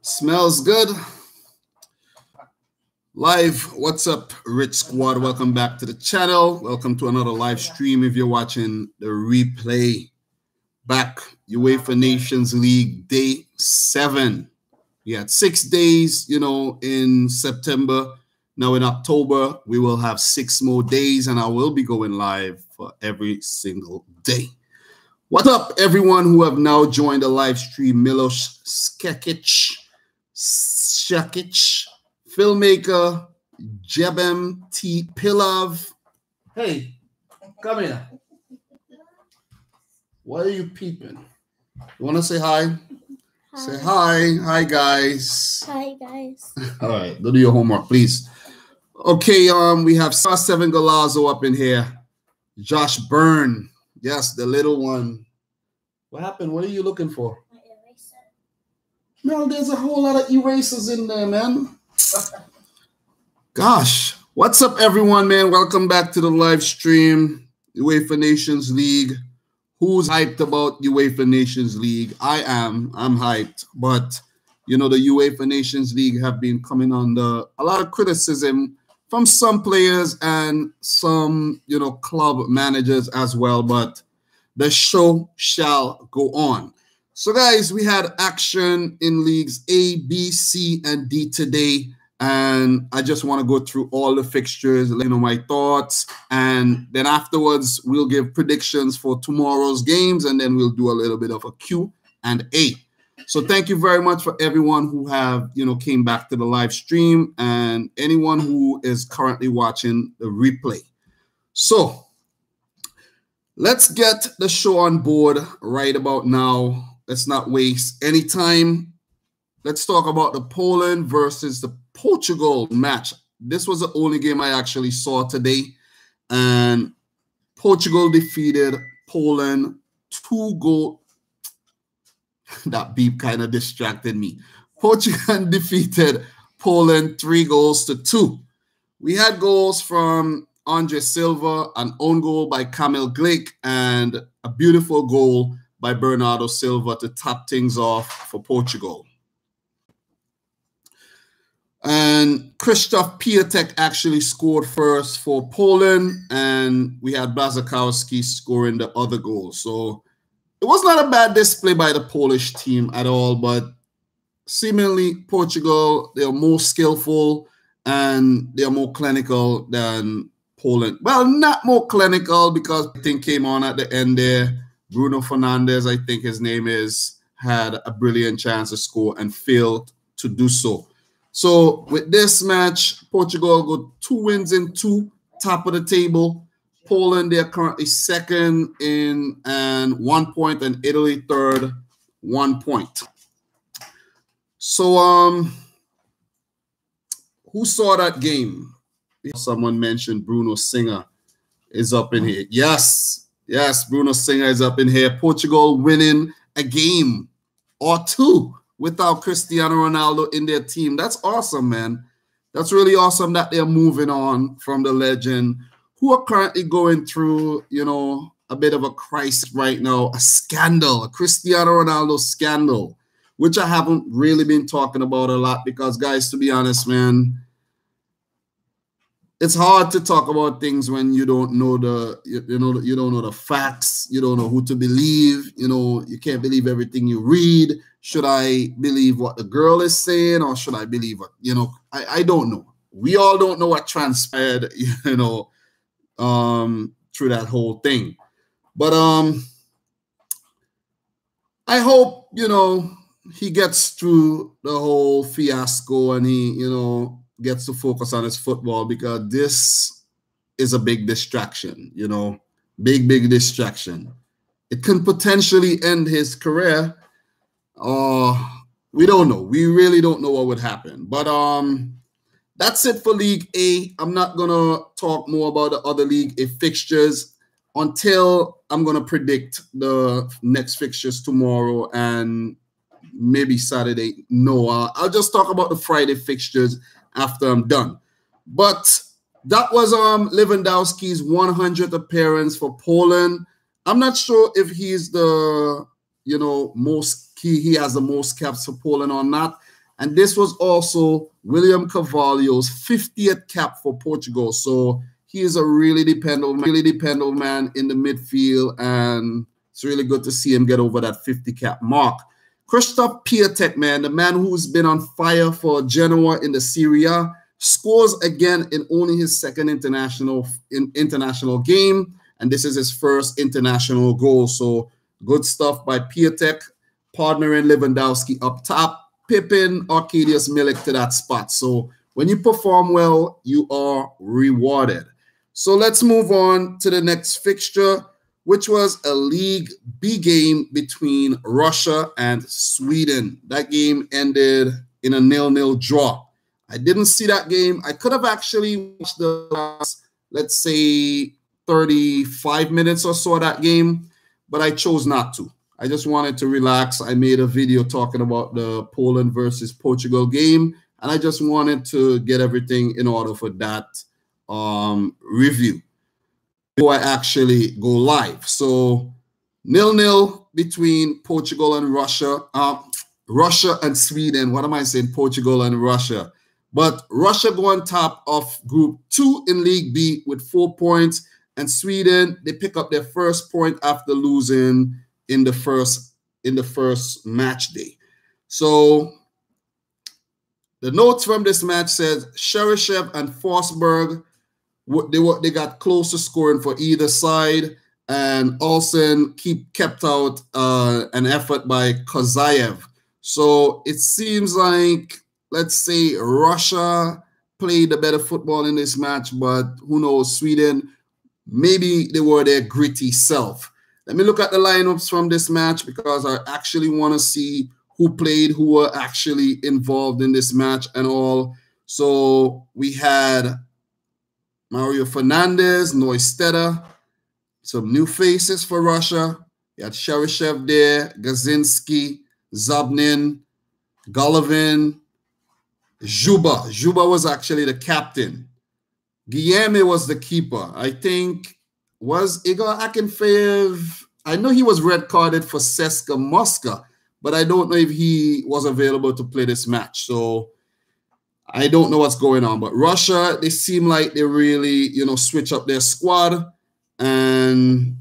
Smells good. Live, what's up, Rich Squad? Welcome back to the channel. Welcome to another live stream. If you're watching the replay, back UEFA Nations League Day 7. We had 6 days, in September. Now in October, we will have 6 more days, and I will be going live for every single day. What's up, everyone who have now joined the live stream? Milos Shakic, filmmaker, Jebem T. Pilav. Hey, come here. What are you peeping? You want to say hi? Hi. Say hi. Hi, guys. Hi, guys. All right, go do your homework, please. Okay, we have Seven Galazzo up in here. Josh Byrne. Yes, the little one. What happened? What are you looking for? My eraser. No, there's a whole lot of erasers in there, man. Gosh. What's up, everyone, man? Welcome back to the live stream. UEFA Nations League. Who's hyped about UEFA Nations League? I am. I'm hyped. But, the UEFA Nations League have been coming under a lot of criticism from some players and some, club managers as well. But the show shall go on. So, guys, we had action in leagues A, B, C, and D today. And I just want to go through all the fixtures, let you know my thoughts. And then afterwards, we'll give predictions for tomorrow's games. And then we'll do a little bit of a Q&A. So thank you very much for everyone who have, came back to the live stream and anyone who is currently watching the replay. So let's get the show on board right about now. Let's not waste any time. Let's talk about the Poland versus the Portugal match. This was the only game I actually saw today. And Portugal defeated Poland 2-goal. That beep kind of distracted me. Portugal defeated Poland 3-2. We had goals from Andre Silva, an own goal by Kamil Glik, and a beautiful goal by Bernardo Silva to top things off for Portugal. And Krzysztof Piatek actually scored first for Poland, and we had Błaszczykowski scoring the other goal. So it was not a bad display by the Polish team at all, but seemingly Portugal, they are more skillful and they are more clinical than Poland. Well, not more clinical because I think came on at the end there. Bruno Fernandes, I think his name is, had a brilliant chance to score and failed to do so. So with this match, Portugal got 2 wins in 2, top of the table. Poland, they're currently second in and 1 point, and Italy third, 1 point. So who saw that game? Someone mentioned Bruno Singer is up in here. Yes, Bruno Singer is up in here. Portugal winning a game or 2 without Cristiano Ronaldo in their team. That's awesome, man. That's really awesome that they're moving on from the legend, who are currently going through, a bit of a crisis right now, a scandal, a Cristiano Ronaldo scandal, which I haven't really been talking about a lot because, guys, to be honest, man, it's hard to talk about things when you don't know you don't know the facts, you don't know who to believe, you can't believe everything you read. Should I believe what the girl is saying, or should I believe what, I don't know. We all don't know what transpired, through that whole thing. But I hope, he gets through the whole fiasco and he, gets to focus on his football, because this is a big distraction, big distraction. It can potentially end his career. We don't know. We really don't know what would happen. But that's it for League A. I'm not going to talk more about the other League A fixtures until I'm going to predict the next fixtures tomorrow and maybe Saturday. No, I'll just talk about the Friday fixtures after I'm done. But that was Lewandowski's 100th appearance for Poland. I'm not sure if he's the you know, he has the most caps for Poland on that. And this was also William Carvalho's 50th cap for Portugal. So he is a really dependable man in the midfield, and it's really good to see him get over that 50 cap mark. Krzysztof Piatek, man, the man who's been on fire for Genoa in the Serie A, scores again in only his second international game, and this is his first international goal. So good stuff by Piatek, partnering Lewandowski up top, Pippin, Arkadiusz Milik to that spot. So when you perform well, you are rewarded. So let's move on to the next fixture, which was a League B game between Russia and Sweden. That game ended in a 0-0 draw. I didn't see that game. I could have actually watched the last, let's say, 35 minutes or so of that game, but I chose not to. I just wanted to relax. I made a video talking about the Poland versus Portugal game, and I just wanted to get everything in order for that review before I actually go live. So 0-0 between Portugal and Russia. Russia and Sweden. What am I saying? Portugal and Russia. But Russia go on top of Group 2 in League B with 4 points, and Sweden, they pick up their first point after losing in the first match day. So the notes from this match says Cheryshev and Forsberg, they got close to scoring for either side, and Olsen kept out an effort by Kozayev. So it seems like, let's say, Russia played the better football in this match, but who knows, Sweden, maybe they were their gritty self. Let me look at the lineups from this match, because I actually want to see who played, who were actually involved in this match and all. So we had Mario Fernandez, Neustedter, some new faces for Russia. You had Cheryshev there, Gazinski, Zabnin, Golovin, Zhuba. Zhuba was actually the captain. Guilherme was the keeper. I think, was Igor Akinfeev? I know he was red carded for CSKA Moscow, but I don't know if he was available to play this match. So I don't know what's going on. But Russia, they seem like they really, you know, switch up their squad, and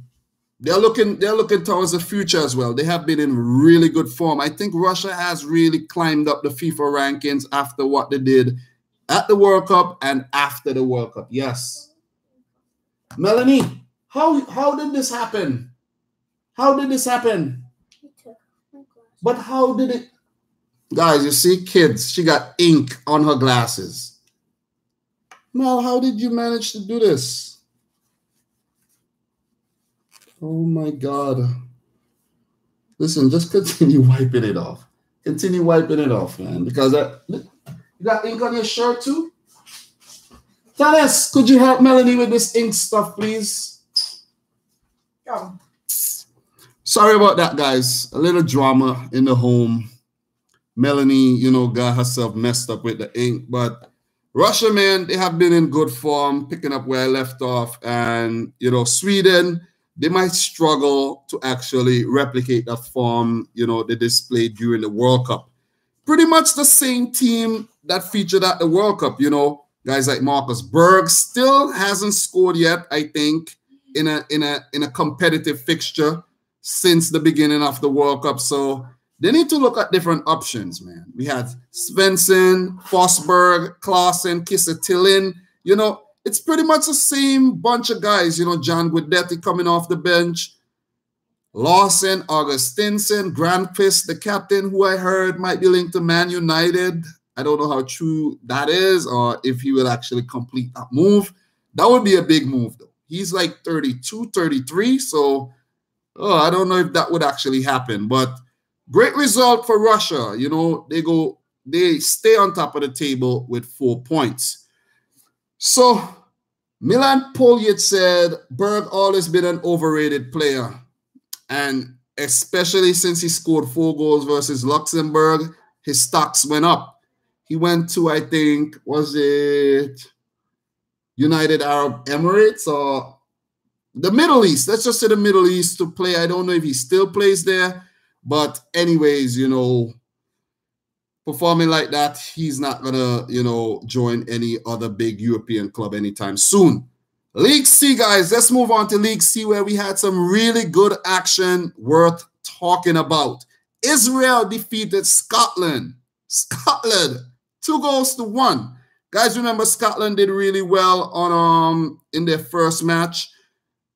they're looking towards the future as well. They have been in really good form. I think Russia has really climbed up the FIFA rankings after what they did at the World Cup and after the World Cup. Yes. Melanie, how did this happen? How did this happen? But how did it? Guys, you see, kids, she got ink on her glasses. Mel, how did you manage to do this? Oh my God. Listen, just continue wiping it off. Continue wiping it off, man. Because you got ink on your shirt too? Tanis, could you help Melanie with this ink stuff, please? Oh. Sorry about that, guys. A little drama in the home. Melanie, you know, got herself messed up with the ink. But Russia, man, they have been in good form, picking up where I left off. And, you know, Sweden, they might struggle to actually replicate that form, you know, they displayed during the World Cup. Pretty much the same team that featured at the World Cup, you know, guys like Marcus Berg still hasn't scored yet, I think, in a competitive fixture since the beginning of the World Cup. So they need to look at different options, man. We had Svensson, Forsberg, Klaassen, Kiese-Tillin. You know, it's pretty much the same bunch of guys. You know, John Guidetti coming off the bench, Lawson, Augustinsson, Granqvist, the captain, who I heard might be linked to Man United. I don't know how true that is, or if he will actually complete that move. That would be a big move, though. He's like 32, 33, so I don't know if that would actually happen. But great result for Russia. You know, they stay on top of the table with 4 points. So Milan Poljic said Berg always been an overrated player. And especially since he scored 4 goals versus Luxembourg, his stocks went up. He went to, I think, was it United Arab Emirates or the Middle East? Let's just say the Middle East to play. I don't know if he still plays there. But anyways, you know, performing like that, he's not gonna, you know, join any other big European club anytime soon. League C, guys, let's move on to League C, where we had some really good action worth talking about. Israel defeated Scotland. Scotland, 2-1. Guys, remember Scotland did really well on in their first match.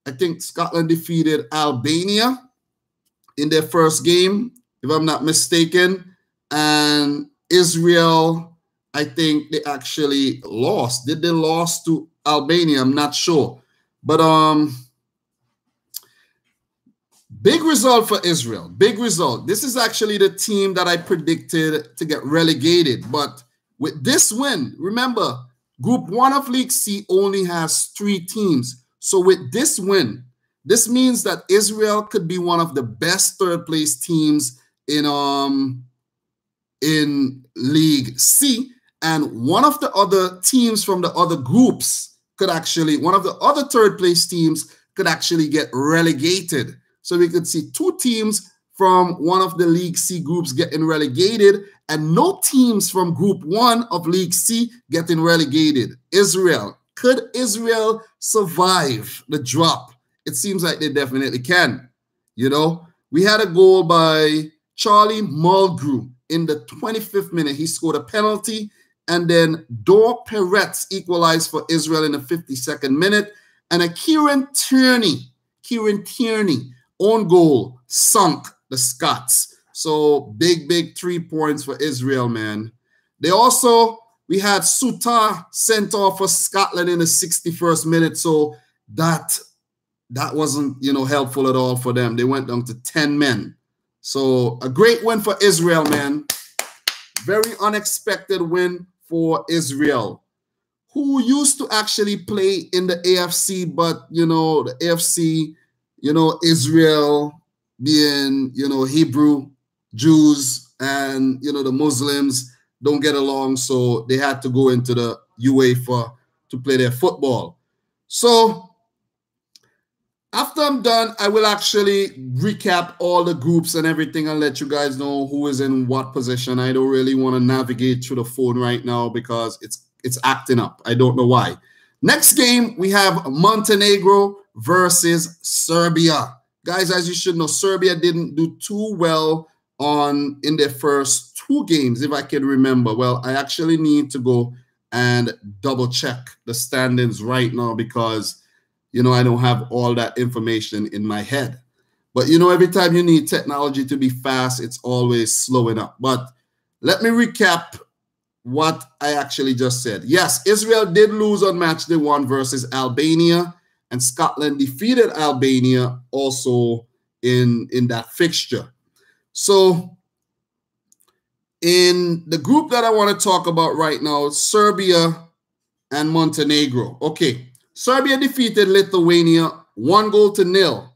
I think Scotland defeated Albania in their first game, if I'm not mistaken. And Israel, I think they actually lost. Did they lose to Albania? I'm not sure. But big result for Israel. Big result. This is actually the team that I predicted to get relegated. But with this win, remember, Group 1 of League C only has 3 teams. So with this win, this means that Israel could be one of the best third-place teams in League C. And one of the other teams from the other groups could actually, one of the other third-place teams could actually get relegated. So we could see 2 teams from one of the League C groups getting relegated and no teams from Group 1 of League C getting relegated. Israel. Could Israel survive the drop? It seems like they definitely can. You know, we had a goal by Charlie Mulgrew in the 25th minute. He scored a penalty, and then Dor Peretz equalized for Israel in the 52nd minute, and a Kieran Tierney own goal sunk the Scots. So big 3 points for Israel, man. We had Sutar sent off for Scotland in the 61st minute, so that wasn't, you know, helpful at all for them. They went down to 10 men. So a great win for Israel, man. Very unexpected win for Israel, who used to actually play in the AFC, but, you know, the AFC, you know, Israel being, you know, Hebrew, Jews, and, you know, the Muslims don't get along, so they had to go into the UEFA to play their football. So after I'm done, I will actually recap all the groups and everything and let you guys know who is in what position. I don't really want to navigate through the phone right now because it's acting up. I don't know why. Next game, we have Montenegro versus Serbia. Guys, as you should know, Serbia didn't do too well in their first 2 games, if I can remember. Well, I actually need to go and double check the standings right now because, you know, I don't have all that information in my head. But, you know, every time you need technology to be fast, it's always slowing up. But let me recap what I actually just said. Yes, Israel did lose on match day 1 versus Albania, and Scotland defeated Albania also in that fixture. So in the group that I want to talk about right now, Serbia and Montenegro. Okay, Serbia defeated Lithuania 1-0,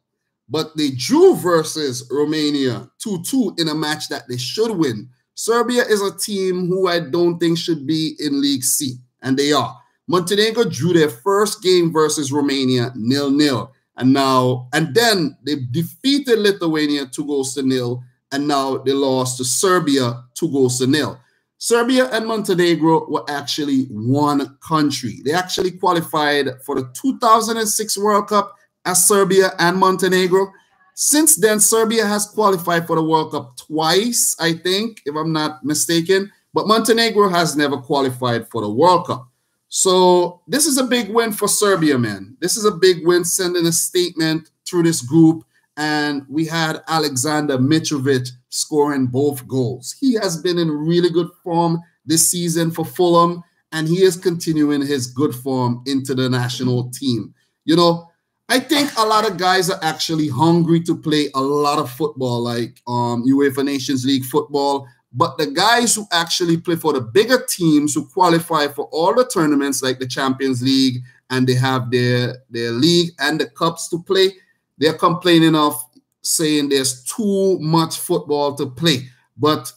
but they drew versus Romania 2-2 in a match that they should win. Serbia is a team who I don't think should be in League C, and they are. Montenegro drew their first game versus Romania 0-0, and then they defeated Lithuania 2-0, and now they lost to Serbia 2-0. Serbia and Montenegro were actually one country. They actually qualified for the 2006 World Cup as Serbia and Montenegro. Since then, Serbia has qualified for the World Cup twice, I think, if I'm not mistaken. But Montenegro has never qualified for the World Cup. So this is a big win for Serbia, man. This is a big win, sending a statement through this group. And we had Alexander Mitrovic scoring both goals. He has been in really good form this season for Fulham, and he is continuing his good form into the national team. You know, I think a lot of guys are actually hungry to play a lot of football, like UEFA Nations League football. But the guys who actually play for the bigger teams who qualify for all the tournaments like the Champions League, and they have their league and the cups to play, they're complaining of saying there's too much football to play. But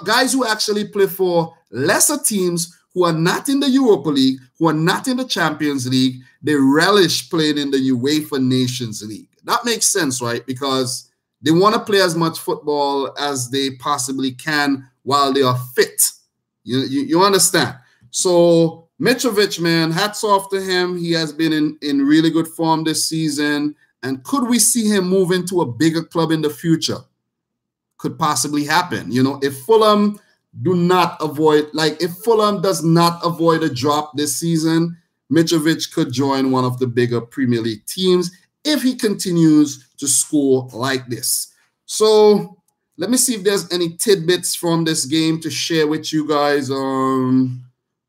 guys who actually play for lesser teams who are not in the Europa League, who are not in the Champions League, they relish playing in the UEFA Nations League. That makes sense, right? Because, They want to play as much football as they possibly can while they are fit. You understand? So Mitrovic, man, hats off to him. He has been in really good form this season. And could we see him move into a bigger club in the future? Could possibly happen. If Fulham if Fulham does not avoid a drop this season, Mitrovic could join one of the bigger Premier League teams if he continues to score like this. So let me see if there's any tidbits from this game to share with you guys.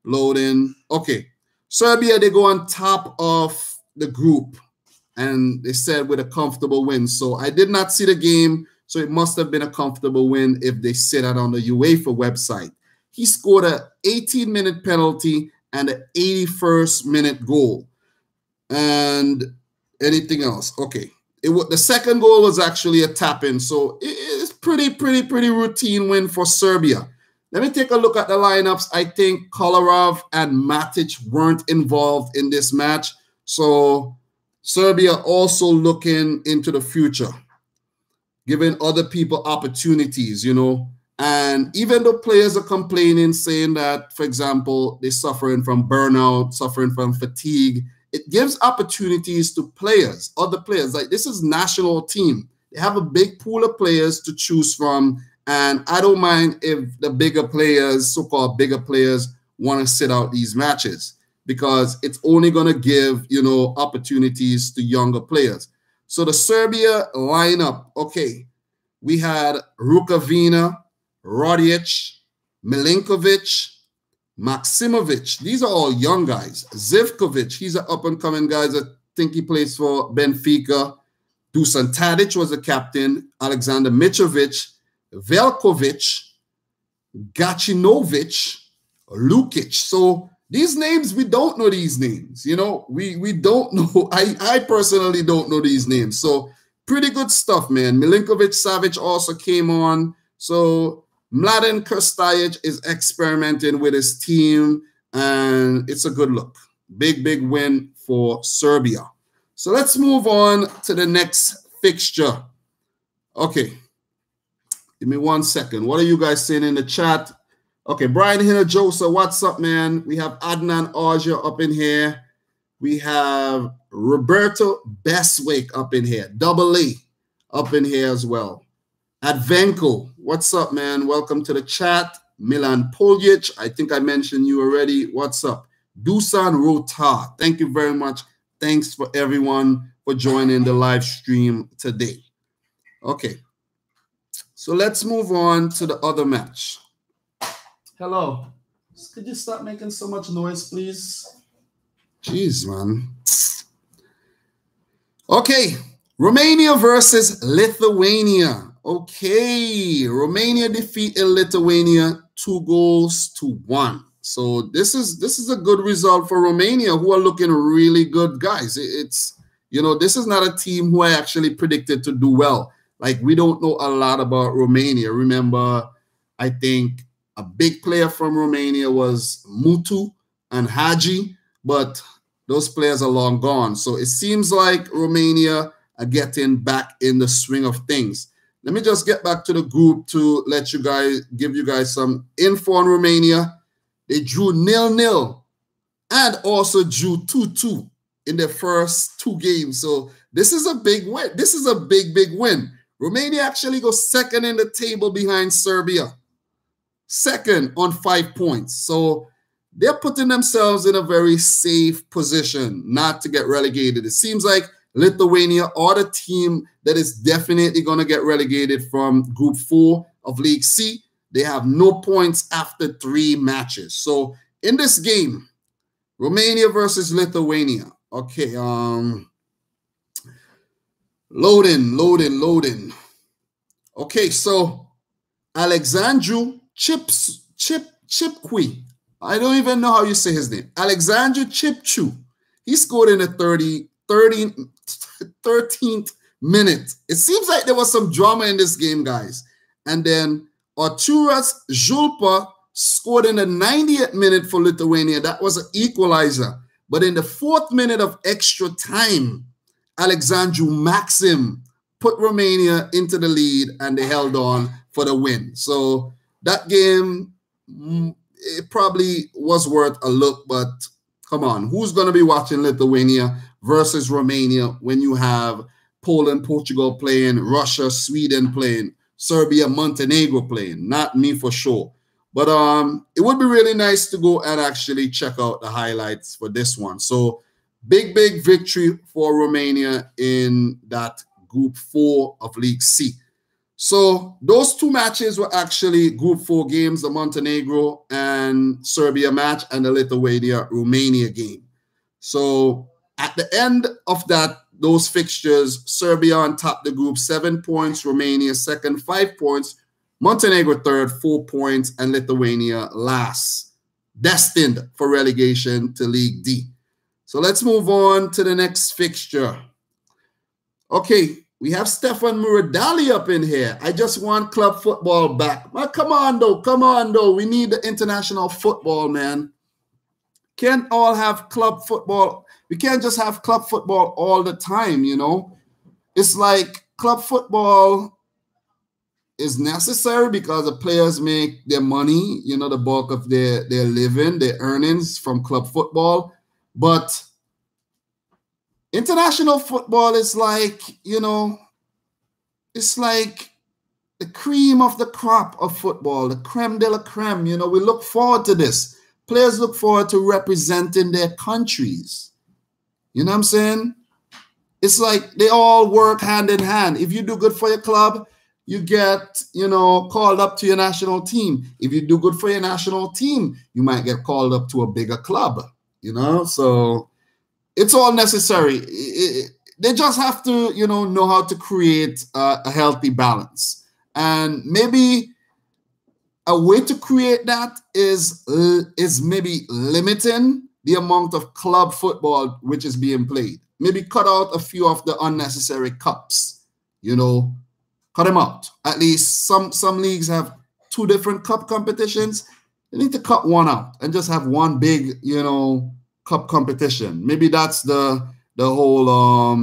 Loading. Okay. Serbia, they go on top of the group, and they said with a comfortable win. So I did not see the game, so it must have been a comfortable win if they said that on the UEFA website. He scored an 18-minute penalty and an 81st minute goal. And anything else? Okay. The second goal was actually a tap-in, so it's pretty routine win for Serbia. Let me take a look at the lineups. I think Kolarov and Matic weren't involved in this match, so Serbia also looking into the future, giving other people opportunities, And even though players are complaining, saying that, for example, they're suffering from burnout, suffering from fatigue, it gives opportunities to players, other players. Like, this is national team. They have a big pool of players to choose from. And I don't mind if the bigger players, so-called bigger players, want to sit out these matches, because it's only going to give, opportunities to younger players. So the Serbia lineup, okay, we had Rukavina, Rodic, Milinkovic, Maksimovic. These are all young guys. Zivkovic, he's an up-and-coming guy. I think he plays for Benfica. Dusan Tadic was the captain. Alexander Mitrovic, Velkovic, Gacinovic, Lukic. So these names, we don't know these names. We don't know. I personally don't know these names. So pretty good stuff, man. Milinkovic-Savic also came on. So Mladen Krstajic is experimenting with his team, and it's a good look. Big win for Serbia. So let's move on to the next fixture. Okay. Give me 1 second. What are you guys saying in the chat? Okay, Brian Hinojosa, what's up, man? We have Adnan Aja up in here. We have Roberto Beswick up in here. Double A up in here as well. Advenko, what's up, man? Welcome to the chat. Milan Poljic, I think I mentioned you already. What's up? Dusan Rota, thank you very much. Thanks for everyone for joining the live stream today. Okay, so let's move on to the other match. Hello. Could you stop making so much noise, please? Jeez, man. Okay, Romania versus Lithuania. Okay, Romania defeated Lithuania 2-1. So this is a good result for Romania, who are looking really good, guys. It's this is not a team who I actually predicted to do well. Like, we don't know a lot about Romania. Remember, I think a big player from Romania was Mutu and Hagi, but those players are long gone. So it seems like Romania are getting back in the swing of things. Let me just get back to the group to give you guys some info on Romania. They drew 0-0 and also drew 2-2 in their first 2 games. So this is a big win. This is a big win. Romania actually goes second in the table behind Serbia. Second on 5 points. So they're putting themselves in a very safe position not to get relegated. It seems like Lithuania are the team that is definitely going to get relegated from Group 4 of League C. They have no points after 3 matches. So in this game, Romania versus Lithuania. Okay, loading. Okay, so Alexandru Chipkui. I don't even know how you say his name. Alexandru Chipchu. He scored in the 13th minute. It seems like there was some drama in this game, guys. And then Arturas Julpa scored in the 90th minute for Lithuania. That was an equalizer. But in the 4th minute of extra time, Alexandru Maxim put Romania into the lead, and they held on for the win. So that game, it probably was worth a look, but come on, who's going to be watching Lithuania versus Romania when you have Poland, Portugal playing, Russia, Sweden playing, Serbia, Montenegro playing? Not me for sure. But it would be really nice to go and actually check out the highlights for this one. So big victory for Romania in that Group 4 of League C. So those two matches were actually Group 4 games, the Montenegro and Serbia match and the Lithuania-Romania game. So at the end of those fixtures, Serbia on top the group, 7 points, Romania second, 5 points, Montenegro third, 4 points, and Lithuania last, destined for relegation to League D. So let's move on to the next fixture. Okay, we have Stefan Muradali up in here. I just want club football back. Well, come on, though. We need the international football, man. Can't all have club football. We can't just have club football all the time, you know. It's like club football is necessary because the players make their money, you know, the bulk of their living, their earnings from club football. But international football is like, you know, it's like the cream of the crop of football, the creme de la creme. You know, we look forward to this. Players look forward to representing their countries. You know what I'm saying? It's like they all work hand in hand. If you do good for your club, you get, you know, called up to your national team. If you do good for your national team, you might get called up to a bigger club, you know? So it's all necessary. They just have to, you know how to create a healthy balance. And maybe a way to create that is maybe limiting the amount of club football which is being played. Maybe cut out a few of the unnecessary cups, you know, cut them out. At least some leagues have 2 different cup competitions. They need to cut one out and just have one big, you know, cup competition. Maybe that's the whole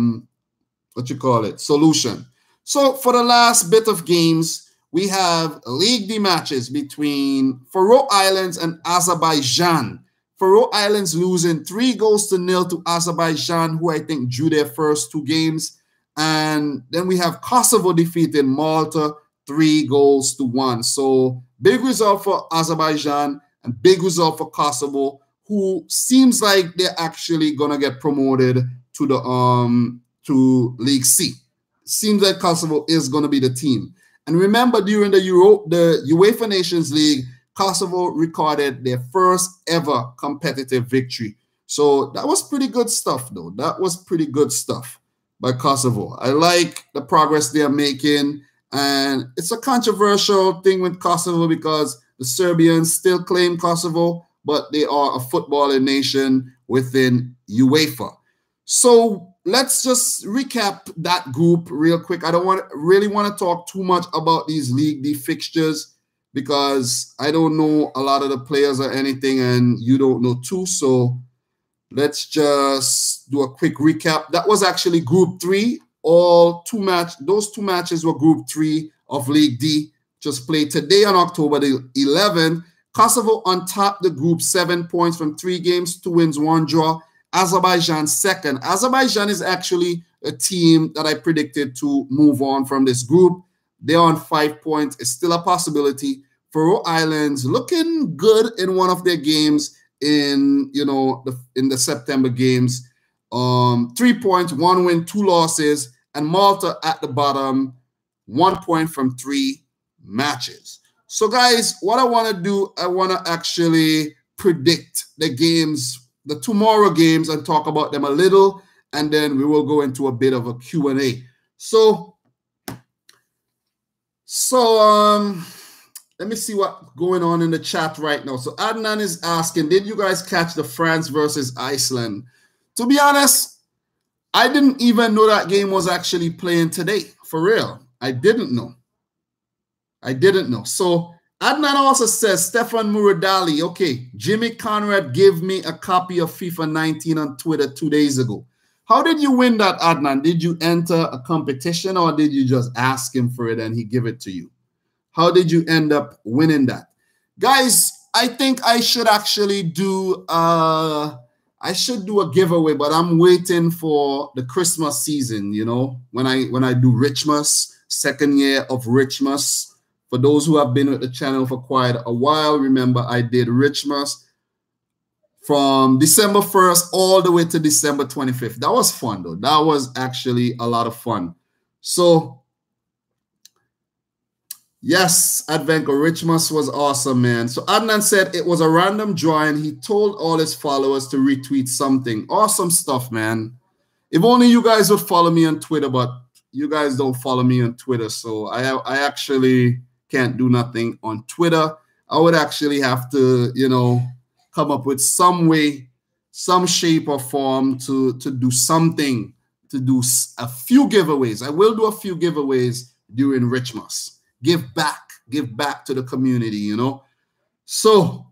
solution. So for the last bit of games, we have League D matches between Faroe Islands and Azerbaijan. Faroe Islands losing 3-0 to Azerbaijan, who I think drew their first 2 games. And then we have Kosovo defeating Malta 3-1. So big result for Azerbaijan and big result for Kosovo, who seems like they're actually gonna get promoted to the to League C. Seems like Kosovo is gonna be the team. And remember, during the UEFA Nations League, Kosovo recorded their first ever competitive victory. So that was pretty good stuff, though. That was pretty good stuff by Kosovo. I like the progress they are making. And it's a controversial thing with Kosovo because the Serbians still claim Kosovo, but they are a footballing nation within UEFA. So let's just recap that group real quick. I don't really want to talk too much about these League D fixtures because I don't know a lot of the players or anything, and you don't know too. So let's just do a quick recap. That was actually Group 3. Those 2 matches were Group 3 of League D. Just played today on October the 11th. Kosovo on top the group, 7 points from 3 games, 2 wins, 1 draw. Azerbaijan second. Azerbaijan is actually a team that I predicted to move on from this group. They're on 5 points. It's still a possibility. Faroe Islands looking good in one of their games in the September games. 3 points, 1 win, 2 losses, and Malta at the bottom, 1 point from 3 matches. So guys, what I want to do, I want to actually predict the games, the tomorrow games, and talk about them a little, and then we will go into a bit of a Q&A. So let me see what's going on in the chat right now. So Adnan is asking, did you guys catch the France versus Iceland? To be honest, I didn't even know that game was actually playing today. For real. I didn't know. So Adnan also says, Stefan Muradali, okay, Jimmy Conrad gave me a copy of FIFA 19 on Twitter 2 days ago. How did you win that, Adnan? Did you enter a competition or did you just ask him for it and he give it to you? How did you end up winning that? Guys, I think I should actually do a giveaway, but I'm waiting for the Christmas season, you know, when I do Richmas, second year of Richmas. For those who have been with the channel for quite a while, remember I did Richmas from December 1st all the way to December 25th. That was fun, though. That was actually a lot of fun. So, yes, Advenco Richmas was awesome, man. So Adnan said it was a random drawing. He told all his followers to retweet something. Awesome stuff, man. If only you guys would follow me on Twitter, but you guys don't follow me on Twitter. So I actually can't do nothing on Twitter. I would actually have to, you know, come up with some way, some shape or form to do something, to do a few giveaways. I will do a few giveaways during Richmas. Give back to the community, you know. So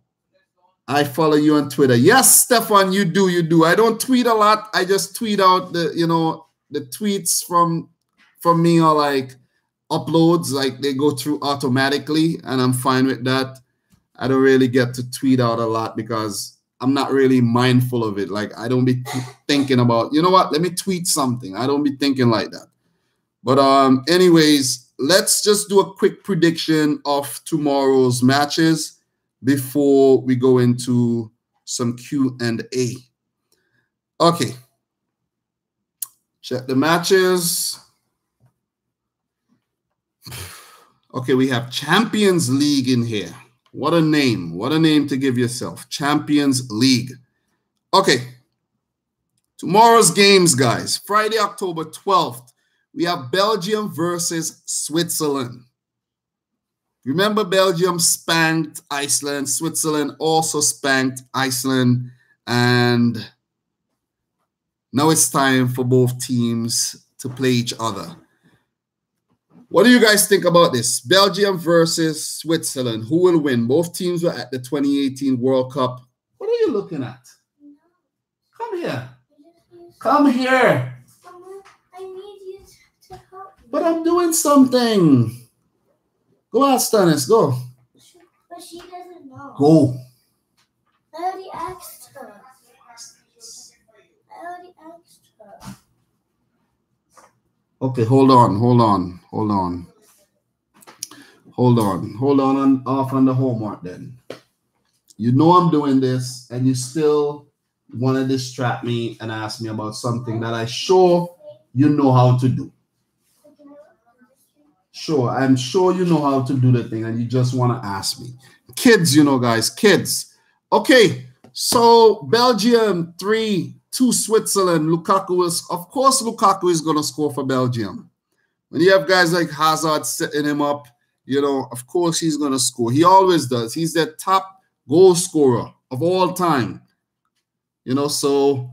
I follow you on Twitter. Yes, Stefan, you do. I don't tweet a lot. I just tweet out the, you know, the tweets from me are like uploads, like they go through automatically, and I'm fine with that. I don't really get to tweet out a lot because I'm not really mindful of it. Like I don't be thinking about, you know what, let me tweet something. I don't be thinking like that. But anyways, let's just do a quick prediction of tomorrow's matches before we go into some Q&A. Okay. Check the matches. Okay, we have Champions League in here. What a name. What a name to give yourself. Champions League. Okay. Tomorrow's games, guys. Friday, October 12th. We have Belgium versus Switzerland. Remember, Belgium spanked Iceland. Switzerland also spanked Iceland. And now it's time for both teams to play each other. What do you guys think about this? Belgium versus Switzerland. Who will win? Both teams were at the 2018 World Cup. What are you looking at? Come here. Come here. I need you to help me. But I'm doing something. Go out, Stannis. Go. But she doesn't know. Go. I already asked her. Okay, hold on and off on the homework then. You know I'm doing this and you still want to distract me and ask me about something that I'm sure you know how to do. Sure, I'm sure you know how to do the thing and you just want to ask me. Kids, you know, guys, kids. Okay, so Belgium 3-2 Switzerland. Lukaku is going to score for Belgium. When you have guys like Hazard setting him up, you know, of course he's going to score. He always does. He's the top goal scorer of all time. You know, so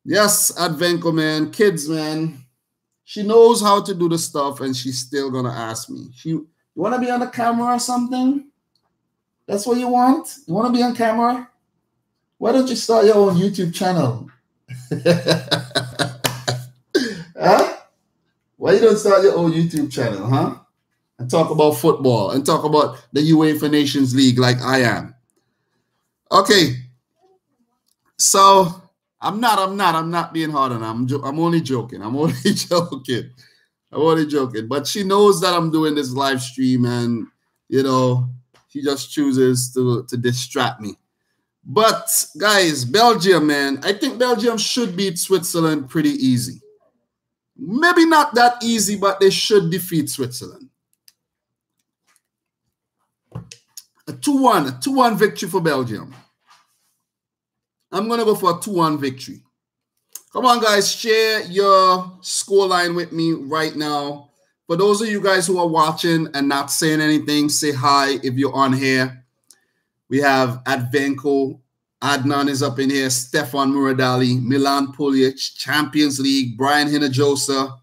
yes, Advenco, man, kids, man. She knows how to do the stuff and she's still going to ask me. You want to be on the camera or something? That's what you want? You want to be on camera? Why don't you start your own YouTube channel? Huh? Why you don't start your own YouTube channel, huh? And talk about football and talk about the UEFA Nations League like I am. Okay. So I'm not being hard on her. I'm only joking. I'm only joking. But she knows that I'm doing this live stream and, you know, she just chooses to distract me. But, guys, Belgium, man, I think Belgium should beat Switzerland pretty easy. Maybe not that easy, but they should defeat Switzerland. A 2-1 victory for Belgium. I'm going to go for a 2-1 victory. Come on, guys, share your scoreline with me right now. For those of you guys who are watching and not saying anything, say hi if you're on here. We have Advenco. Adnan is up in here. Stefan Muradali. Milan Pulic. Champions League. Brian Hinojosa.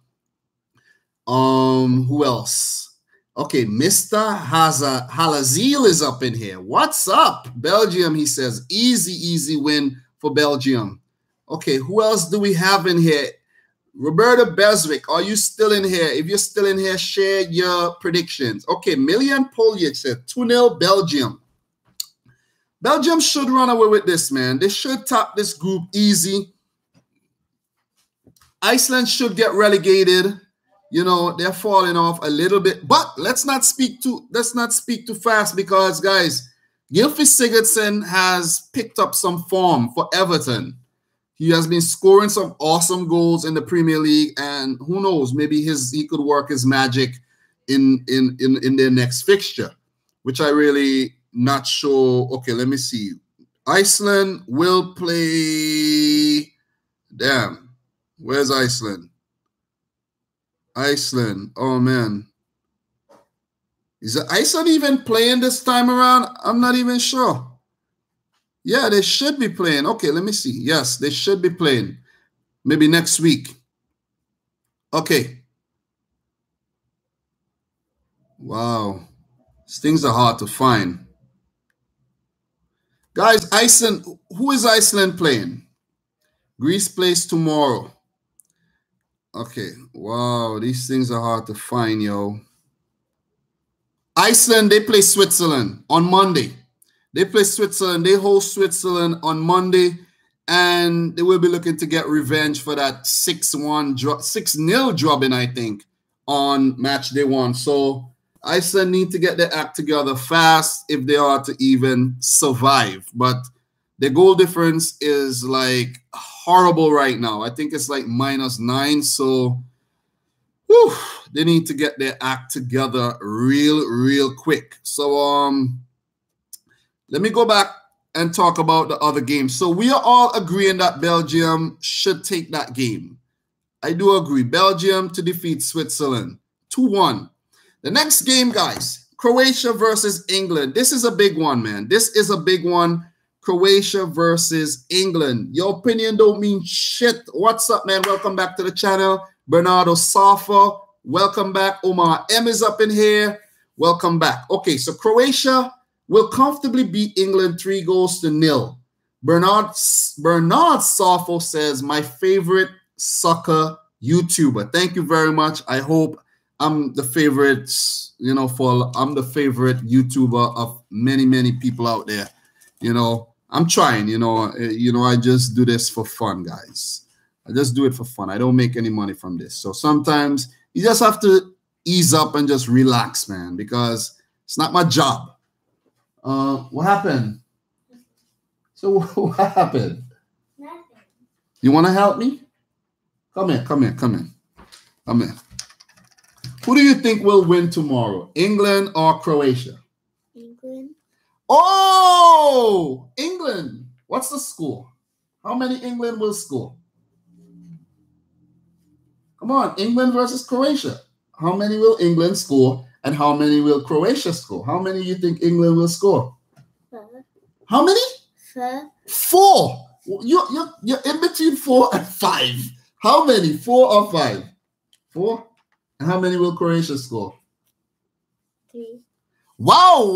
Who else? Okay, Mr. Halazil is up in here. What's up? Belgium, he says. Easy win for Belgium. Okay, who else do we have in here? Roberta Beswick, are you still in here? If you're still in here, share your predictions. Okay, Million Poliak said 2-0 Belgium. Belgium should run away with this, man. They should top this group easy. Iceland should get relegated. You know, they're falling off a little bit. But let's not speak too fast because, guys, Gylfi Sigurdsson has picked up some form for Everton. He has been scoring some awesome goals in the Premier League, and who knows, maybe he could work his magic in their next fixture, which I really not sure. Okay, let me see. Iceland will play. Damn, where's Iceland? Iceland. Oh man, is Iceland even playing this time around? I'm not even sure. Yeah, they should be playing. Okay, let me see. Yes, they should be playing. Maybe next week. Okay. Wow. These things are hard to find. Guys, Iceland, who is Iceland playing? Greece plays tomorrow. Okay. Wow, these things are hard to find, yo. Iceland, they play Switzerland on Monday. They play Switzerland. They host Switzerland on Monday, and they will be looking to get revenge for that 6-0 drubbing, I think, on match day 1. So Iceland need to get their act together fast if they are to even survive. But the goal difference is like horrible right now. I think it's like -9. So whew, they need to get their act together real quick. So let me go back and talk about the other games. So we are all agreeing that Belgium should take that game. I do agree. Belgium to defeat Switzerland. 2-1. The next game, guys, Croatia versus England. This is a big one, man. This is a big one. Croatia versus England. Your opinion don't mean shit. What's up, man? Welcome back to the channel. Bernardo Safa, welcome back. Omar M is up in here. Welcome back. Okay, so Croatia will comfortably beat England 3-0. Bernard Safo says, my favorite soccer YouTuber. Thank you very much. I hope I'm the favorite, you know, I'm the favorite YouTuber of many people out there. You know, I'm trying, you know, I just do this for fun, guys. I just do it for fun. I don't make any money from this. So sometimes you just have to ease up and just relax, man, because it's not my job. What happened? So what happened? Nothing. You want to help me? Come here. Who do you think will win tomorrow? England or Croatia? England. Oh, England. What's the score? How many England will score? Come on, England versus Croatia. How many will England score? And how many will Croatia score? How many do you think England will score? 4. How many? 4. 4. You're in between 4 and 5. How many? 4 or 5? 4. And how many will Croatia score? 3. Wow.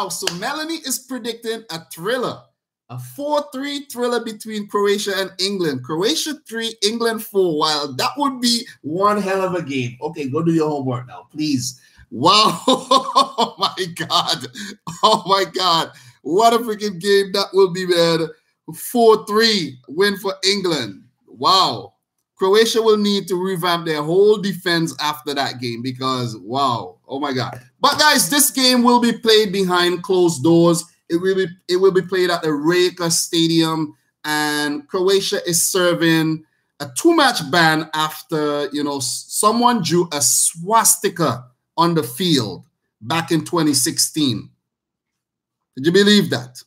So Melanie is predicting a thriller. A 4-3 thriller between Croatia and England. Croatia 3, England 4. Wow, that would be one hell of a game. Okay, go do your homework now, please. Wow. Oh, my God. What a freaking game that will be, man. 4-3 win for England. Wow. Croatia will need to revamp their whole defense after that game because, wow. Oh, my God. But, guys, this game will be played behind closed doors. It will be played at the Rijeka Stadium, and Croatia is serving a 2-match ban after, you know, someone drew a swastika on the field back in 2016. Did you believe that?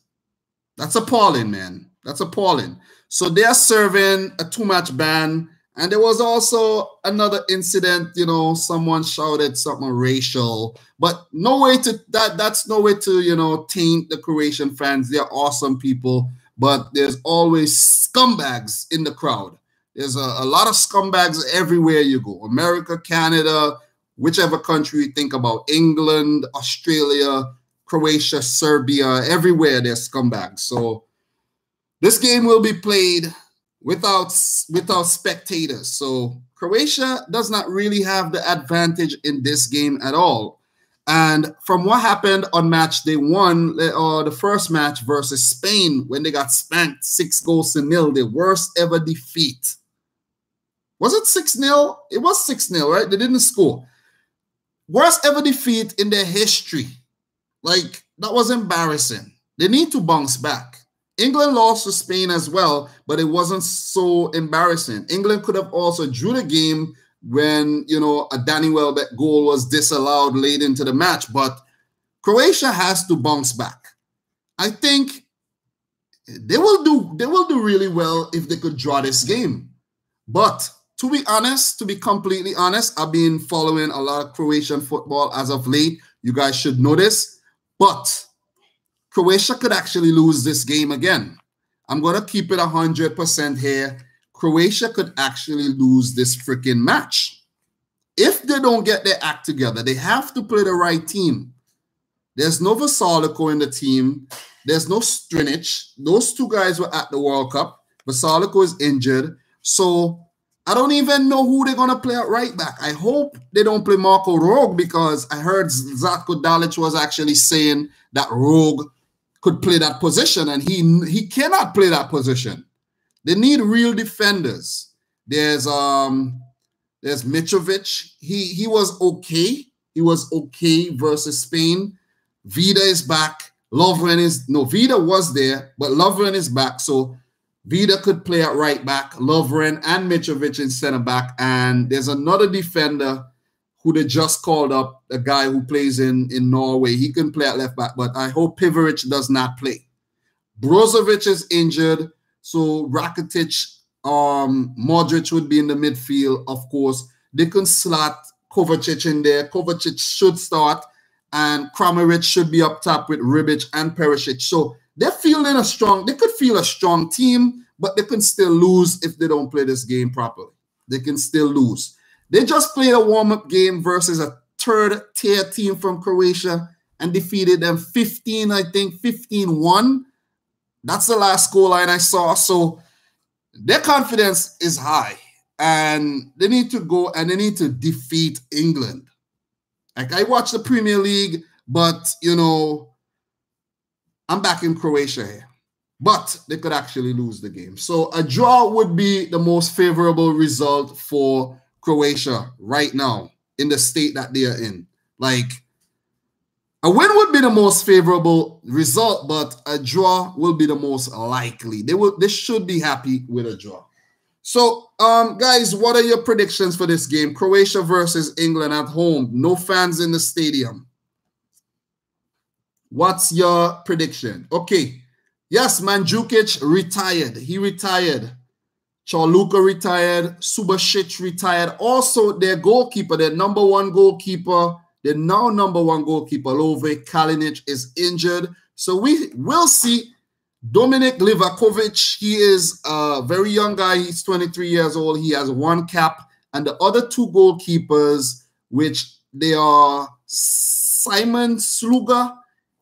That's appalling, man. That's appalling. So they are serving a 2-match ban, and there was also another incident, you know, someone shouted something racial, but no way to that's no way to, you know, taint the Croatian fans. They're awesome people, but there's always scumbags in the crowd. There's a lot of scumbags everywhere you go. America, Canada, whichever country you think about, England, Australia, Croatia, Serbia, everywhere there's scumbags. So This game will be played without spectators. So Croatia does not really have the advantage in this game at all. And from what happened on match day 1, or the first match versus Spain, when they got spanked 6-0, the worst ever defeat. Was it 6-0? It was 6-0, right? They didn't score. Worst ever defeat in their history. Like, that was embarrassing. They need to bounce back. England lost to Spain as well, but it wasn't so embarrassing. England could have also drew the game when, you know, a Danny Welbeck goal was disallowed late into the match. But Croatia has to bounce back. I think they will do really well if they could draw this game. But to be honest, to be completely honest, I've been following a lot of Croatian football as of late. You guys should know this. But Croatia could actually lose this game again. I'm going to keep it 100% here. Croatia could actually lose this freaking match. If they don't get their act together, they have to play the right team. There's no Vasaliko in the team. There's no Strinic. Those two guys were at the World Cup. Vasaliko is injured. So I don't even know who they're going to play at right back. I hope they don't play Marco Rogue, because I heard Zlatko Dalic was actually saying that Rogue could play that position, and he cannot play that position. They need real defenders. There's Mitrovic. He was okay. He was okay versus Spain. Vida is back. Vida was there, but Lovren is back. So Vida could play at right back, Lovren and Mitrovic in center back. And there's another defender who they just called up, a guy who plays in Norway. He can play at left back, but I hope Pivaric does not play. Brozovic is injured, so Rakitic, Modric would be in the midfield, of course. They can slot Kovacic in there. Kovacic should start, and Kramaric should be up top with Ribic and Perisic. So they're feeling they could feel a strong team, but they can still lose if they don't play this game properly. They can still lose. They just played a warm-up game versus a third-tier team from Croatia and defeated them 15-1. That's the last score line I saw. So their confidence is high, and they need to go and they need to defeat England. Like, I watch the Premier League, but, you know, I'm back in Croatia here. But they could actually lose the game. So a draw would be the most favorable result for Croatia right now in the state that they are in. Like, a win would be the most favorable result, but a draw will be the most likely. They should be happy with a draw. So, guys, what are your predictions for this game? Croatia versus England at home. No fans in the stadium. What's your prediction? Okay. Yes, Mandzukic retired. He retired. Charluka retired. Subasic retired. Also, their goalkeeper, their number one goalkeeper, their now number one goalkeeper, Love Kalinic, is injured. So we will see Dominic Livakovic. He is a very young guy. He's 23 years old. He has one cap. And the other two goalkeepers, which they are Simon Sluga,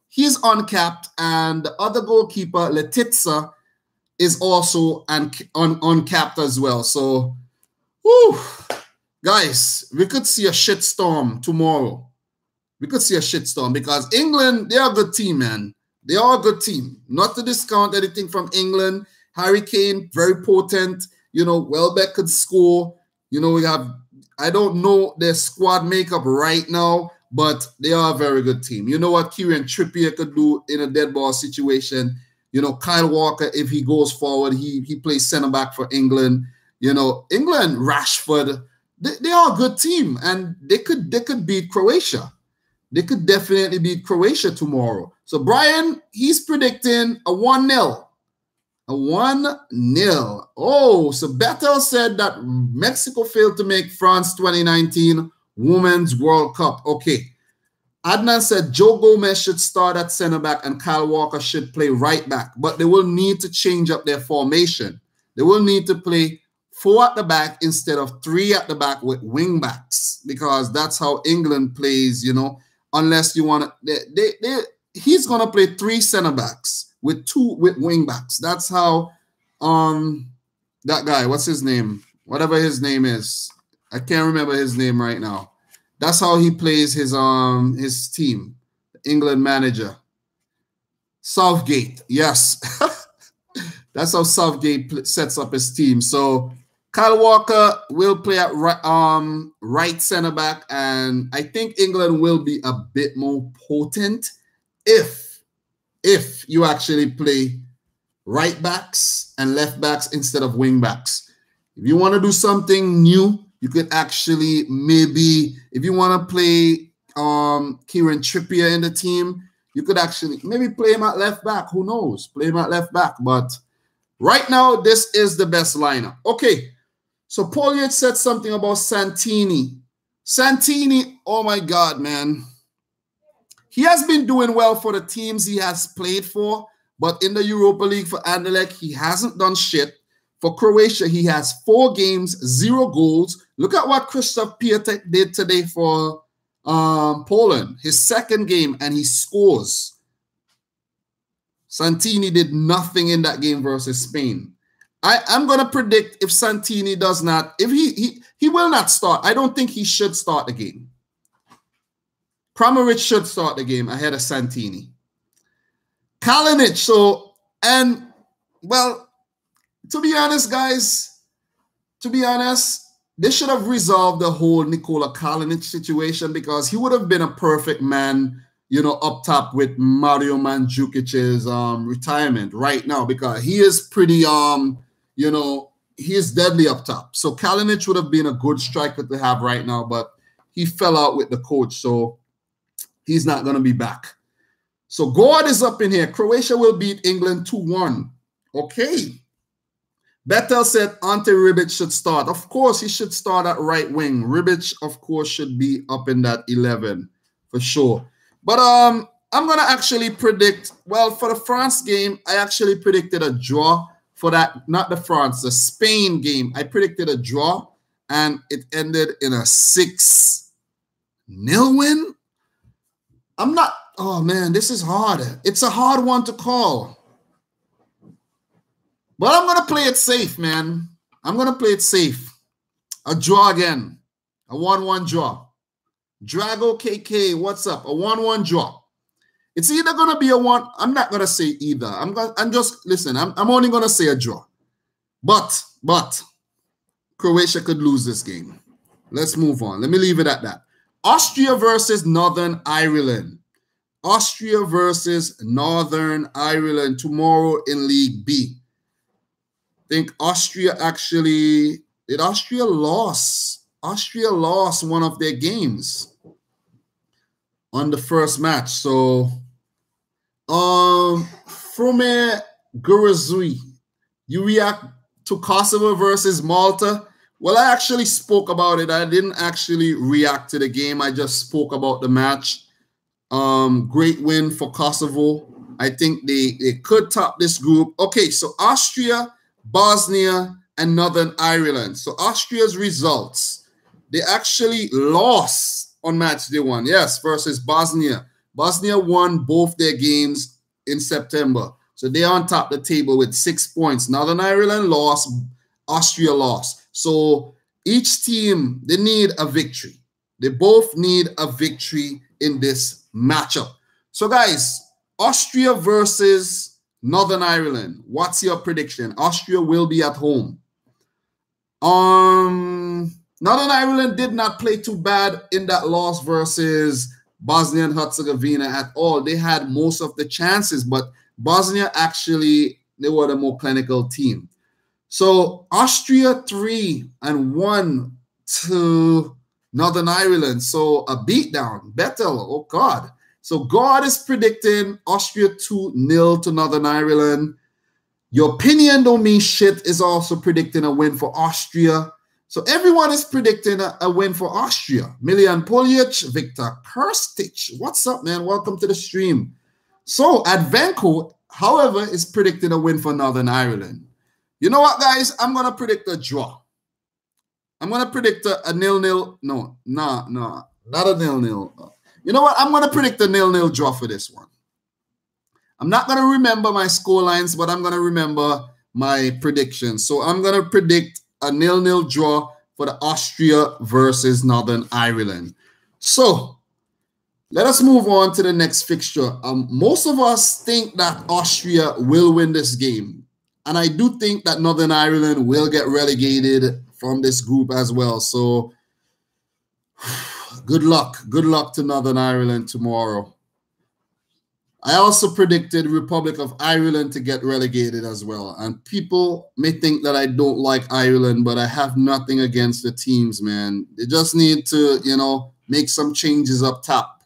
he's uncapped. And the other goalkeeper, Letitsa, is also uncapped as well. So, whew, guys, we could see a shitstorm tomorrow. We could see a shitstorm because England, they are a good team, man. They are a good team. Not to discount anything from England. Harry Kane, very potent. You know, Welbeck could score. You know, we have, I don't know their squad makeup right now, but they are a very good team. You know what Kieran Trippier could do in a dead ball situation. You know, Kyle Walker, if he goes forward, he plays center back for England. You know, England, Rashford, they are a good team, and they could beat Croatia. They could definitely beat Croatia tomorrow. So Brian, he's predicting a 1-0. A 1-0. Oh, so Betel said that Mexico failed to make France 2019 Women's World Cup. Okay. Adnan said Joe Gomez should start at center back and Kyle Walker should play right back. But they will need to change up their formation. They will need to play 4 at the back instead of 3 at the back with wing backs, because that's how England plays, you know, unless you want to. He's going to play 3 center backs with wing backs. That's how that guy, what's his name? Whatever his name is. I can't remember his name right now. That's how he plays his team, England manager. Southgate, yes. That's how Southgate sets up his team. So Kyle Walker will play at right center back, and I think England will be a bit more potent if you actually play right backs and left backs instead of wing backs. If you want to do something new, you could actually maybe, if you want to play Kieran Trippier in the team, you could actually maybe play him at left back. Who knows? Play him at left back. But right now, this is the best lineup. Okay, so Paul Yates said something about Santini. Santini, oh my God, man. He has been doing well for the teams he has played for, but in the Europa League for Anderlecht, he hasn't done shit. For Croatia, he has 4 games, 0 goals. Look at what Krzysztof Piatek did today for Poland. His second game, and he scores. Santini did nothing in that game versus Spain. I'm going to predict if Santini does not, if he will not start. I don't think he should start the game. Kramaric should start the game ahead of Santini. Kalinic, so, and, well, to be honest, guys, they should have resolved the whole Nikola Kalinic situation, because he would have been a perfect man, you know, up top with Mario Mandzukić's retirement right now, because he is pretty, you know, he is deadly up top. So Kalinic would have been a good striker to have right now, but he fell out with the coach, so he's not going to be back. So God is up in here. Croatia will beat England 2-1. Okay. Betel said Ante Rebic should start. Of course, he should start at right wing. Rebic, of course, should be up in that 11 for sure. But I'm going to actually predict, well, for the France game, I actually predicted a draw for that, not the France, the Spain game. I predicted a draw, and it ended in a 6-0 win. I'm not, oh man, this is hard. It's a hard one to call. But I'm going to play it safe, man. I'm going to play it safe. A draw again. A 1-1 draw. Drago KK, what's up? A 1-1 draw. It's either going to be a 1. I'm not going to say either. I'm just, listen, I'm only going to say a draw. But Croatia could lose this game. Let's move on. Let me leave it at that. Austria versus Northern Ireland. Austria versus Northern Ireland tomorrow in League B. I think Austria actually, did Austria lose? Austria lost one of their games on the first match. So, Frome Gurazui, you react to Kosovo versus Malta? Well, I actually spoke about it. I didn't actually react to the game. I just spoke about the match. Great win for Kosovo. I think they could top this group. Okay, so Austria, Bosnia, and Northern Ireland. So Austria's results, they actually lost on match day 1. Yes, versus Bosnia. Bosnia won both their games in September. So they're on top of the table with 6 points. Northern Ireland lost, Austria lost. So each team, they need a victory. They both need a victory in this matchup. So guys, Austria versus Northern Ireland. What's your prediction? Austria will be at home. Northern Ireland did not play too bad in that loss versus Bosnia and Herzegovina at all. They had most of the chances, but Bosnia actually, they were the more clinical team. So Austria 3-1 to Northern Ireland. So a beatdown. Betel, oh God. So God is predicting Austria 2-0 to Northern Ireland. Your opinion don't mean shit is also predicting a win for Austria. So everyone is predicting a win for Austria. Milian Poljic, Victor Kirstic. What's up, man? Welcome to the stream. So Advenco, however, is predicting a win for Northern Ireland. You know what, guys? I'm going to predict a draw. I'm going to predict a 0-0. No, not a 0-0. You know what? I'm going to predict a 0-0 draw for this one. I'm not going to remember my score lines, but I'm going to remember my predictions. So I'm going to predict a 0-0 draw for the Austria versus Northern Ireland. So let us move on to the next fixture. Most of us think that Austria will win this game. And I do think that Northern Ireland will get relegated from this group as well. So good luck. Good luck to Northern Ireland tomorrow. I also predicted Republic of Ireland to get relegated as well. And people may think that I don't like Ireland, but I have nothing against the teams, man. They just need to, you know, make some changes up top,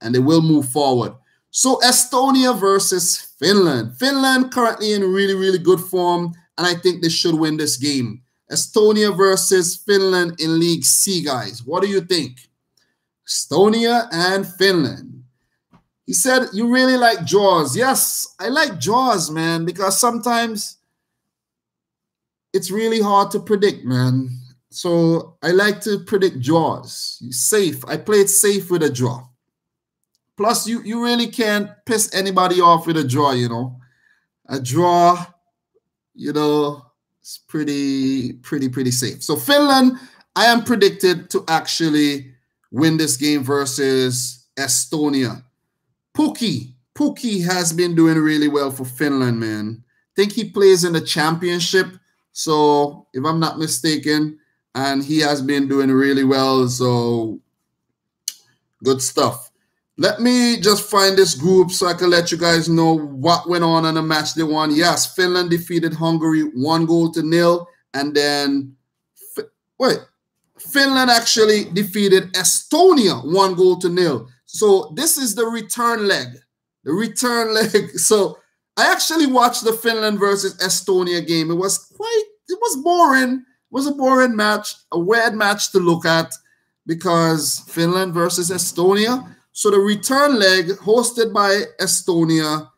and they will move forward. So Estonia versus Finland. Finland currently in really, really good form, and I think they should win this game. Estonia versus Finland in League C, guys. What do you think? Estonia and Finland. He said, you really like draws. Yes, I like draws, man, because sometimes it's really hard to predict, man. So I like to predict draws. Safe. I play it safe with a draw. Plus, you really can't piss anybody off with a draw, you know. A draw, you know, it's pretty safe. So Finland, I am predicted to actually win this game versus Estonia. Pukki has been doing really well for Finland, man. I think he plays in the championship. So if I'm not mistaken, and he has been doing really well. So good stuff. Let me just find this group so I can let you guys know what went on in the match they won. Yes, Finland defeated Hungary 1-0. And then, Finland actually defeated Estonia 1-0. So this is the return leg. The return leg. So I actually watched the Finland versus Estonia game. It was boring. It was a boring match, a weird match to look at because Finland versus Estonia. So the return leg hosted by Estonia,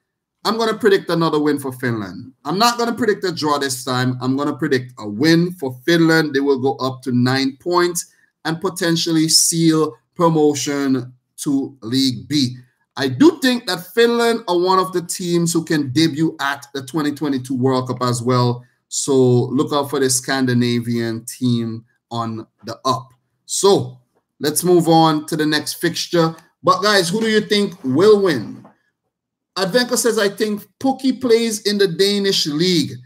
I'm going to predict another win for Finland. I'm not going to predict a draw this time. I'm going to predict a win for Finland. They will go up to 9 points and potentially seal promotion to League B. I do think that Finland are one of the teams who can debut at the 2022 World Cup as well. So look out for the Scandinavian team on the up. So let's move on to the next fixture. But guys, who do you think will win? Advenko says, I think Pukki plays in the Danish league.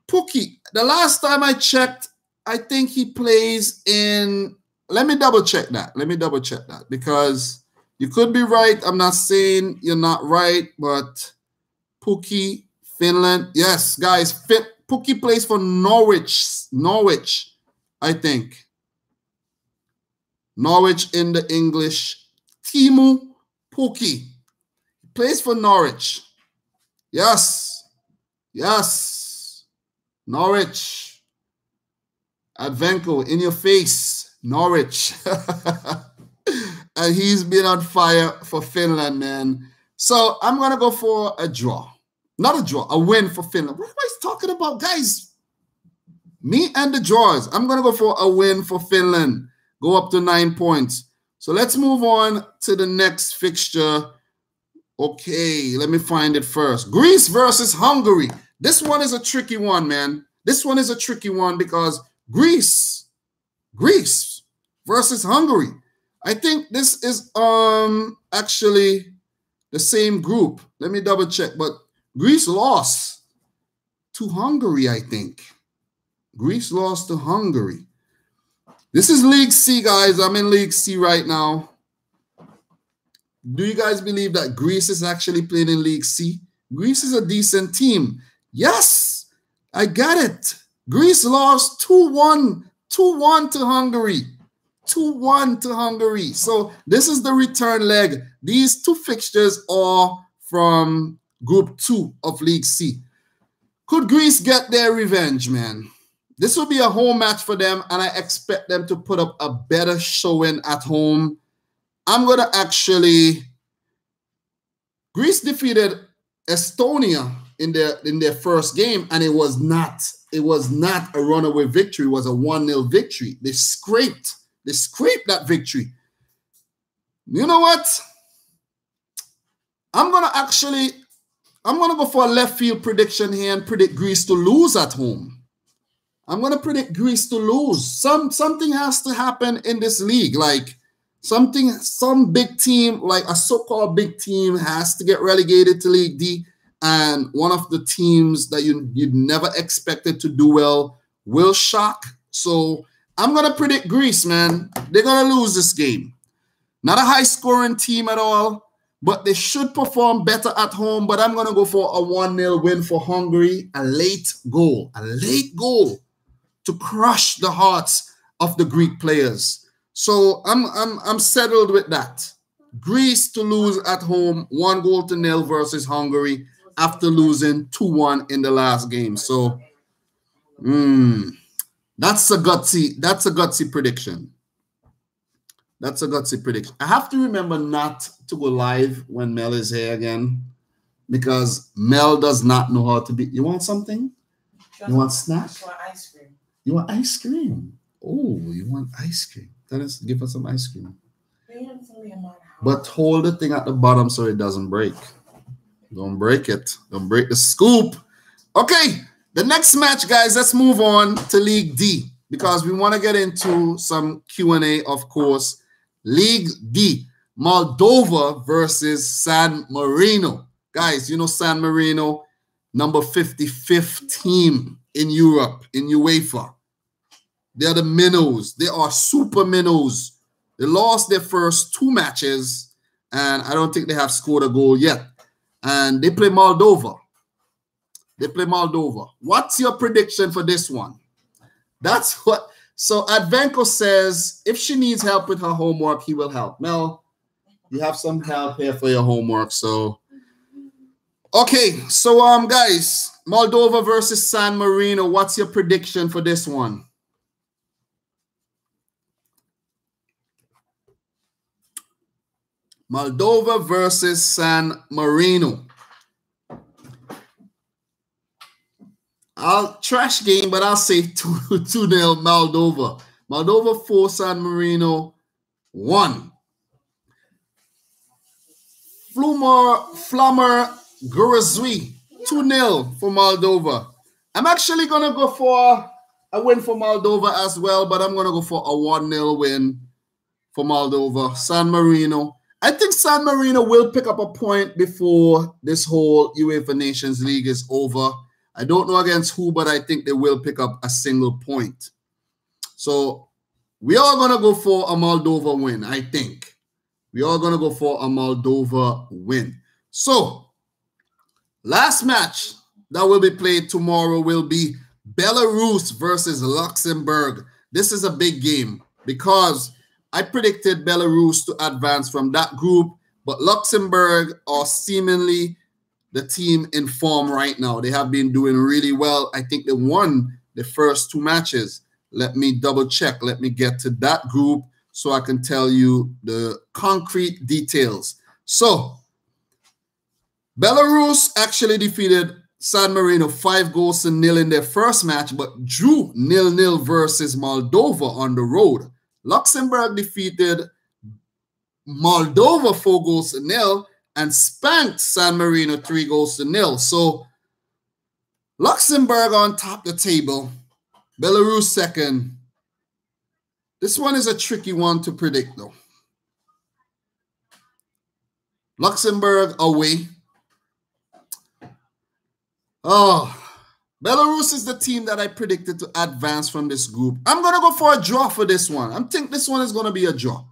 Pukki, the last time I checked, I think he plays in... Let me double check that. Because you could be right. I'm not saying you're not right, but Pukki, Finland. Yes, guys, Pukki plays for Norwich, I think. Norwich in the English. Teemu Pukki plays for Norwich. Yes. Norwich. Advenko, in your face. Norwich. And he's been on fire for Finland, man. So I'm going to go for a draw. Not a draw, a win for Finland. What am I talking about, guys? Me and the draws. I'm going to go for a win for Finland. Go up to 9 points. So let's move on to the next fixture. Okay, let me find it first. Greece versus Hungary. This one is a tricky one, man. This one is a tricky one because Greece versus Hungary. I think this is actually the same group. Let me double check, but Greece lost to Hungary, I think. Greece lost to Hungary. This is League C, guys. I'm in League C right now. Do you guys believe that Greece is actually playing in League C? Greece is a decent team. Yes, I got it. Greece lost 2-1 to Hungary. 2-1 to Hungary. So this is the return leg. These two fixtures are from Group 2 of League C. Could Greece get their revenge, man? This will be a home match for them, and I expect them to put up a better showing at home. I'm going to actually... Greece defeated Estonia in their first game, and it was not a runaway victory. It was a 1-0 victory. They scraped that victory. You know what? I'm going to actually I'm going to go for a left field prediction here and predict Greece to lose at home. I'm going to predict Greece to lose. Something has to happen in this league. Like some big team, like a so-called big team, has to get relegated to League D. And one of the teams that you'd never expected to do well will shock. So I'm going to predict Greece, man. They're going to lose this game. Not a high-scoring team at all, but they should perform better at home. But I'm going to go for a 1-0 win for Hungary. A late goal to crush the hearts of the Greek players. So I'm settled with that. Greece to lose at home, 1-0 versus Hungary after losing 2-1 in the last game. So that's a gutsy prediction. That's a gutsy prediction. I have to remember not to go live when Mel is here again, because Mel does not know how to be. You want something? You want snack? I want ice cream. You want ice cream? Oh, you want ice cream? Give us some ice cream. But hold the thing at the bottom so it doesn't break. Don't break it. Don't break the scoop. Okay, the next match, guys, let's move on to League D, because we want to get into some Q&A, of course. League D, Moldova versus San Marino. Guys, you know San Marino, number 55th team in Europe, in UEFA. They are the minnows. They are super minnows. They lost their first 2 matches, and I don't think they have scored a goal yet. And they play Moldova. What's your prediction for this one? That's what. So Advenko says if she needs help with her homework, he will help. Mel, you have some help here for your homework. So, okay. So, guys, Moldova versus San Marino. What's your prediction for this one? Moldova versus San Marino. I'll trash game, but I'll say 2-0 Moldova. Moldova 4, San Marino 1. Flummer Gurazui 2-0 for Moldova. I'm actually going to go for a win for Moldova as well, but I'm going to go for a 1-0 win for Moldova. San Marino. I think San Marino will pick up a point before this whole UEFA Nations League is over. I don't know against who, but I think they will pick up a single point. So we are going to go for a Moldova win, I think. We are going to go for a Moldova win. So last match that will be played tomorrow will be Belarus versus Luxembourg. This is a big game because I predicted Belarus to advance from that group, but Luxembourg are seemingly the team in form right now. They have been doing really well. I think they won the first 2 matches. Let me double check. Let me get to that group so I can tell you the concrete details. So Belarus actually defeated San Marino 5-0 in their first match, but drew 0-0 versus Moldova on the road. Luxembourg defeated Moldova 4-0 and spanked San Marino 3-0. So Luxembourg on top of the table, Belarus second. This one is a tricky one to predict, though. Luxembourg away. Oh, Belarus is the team that I predicted to advance from this group. I'm going to go for a draw for this one. I think this one is going to be a draw.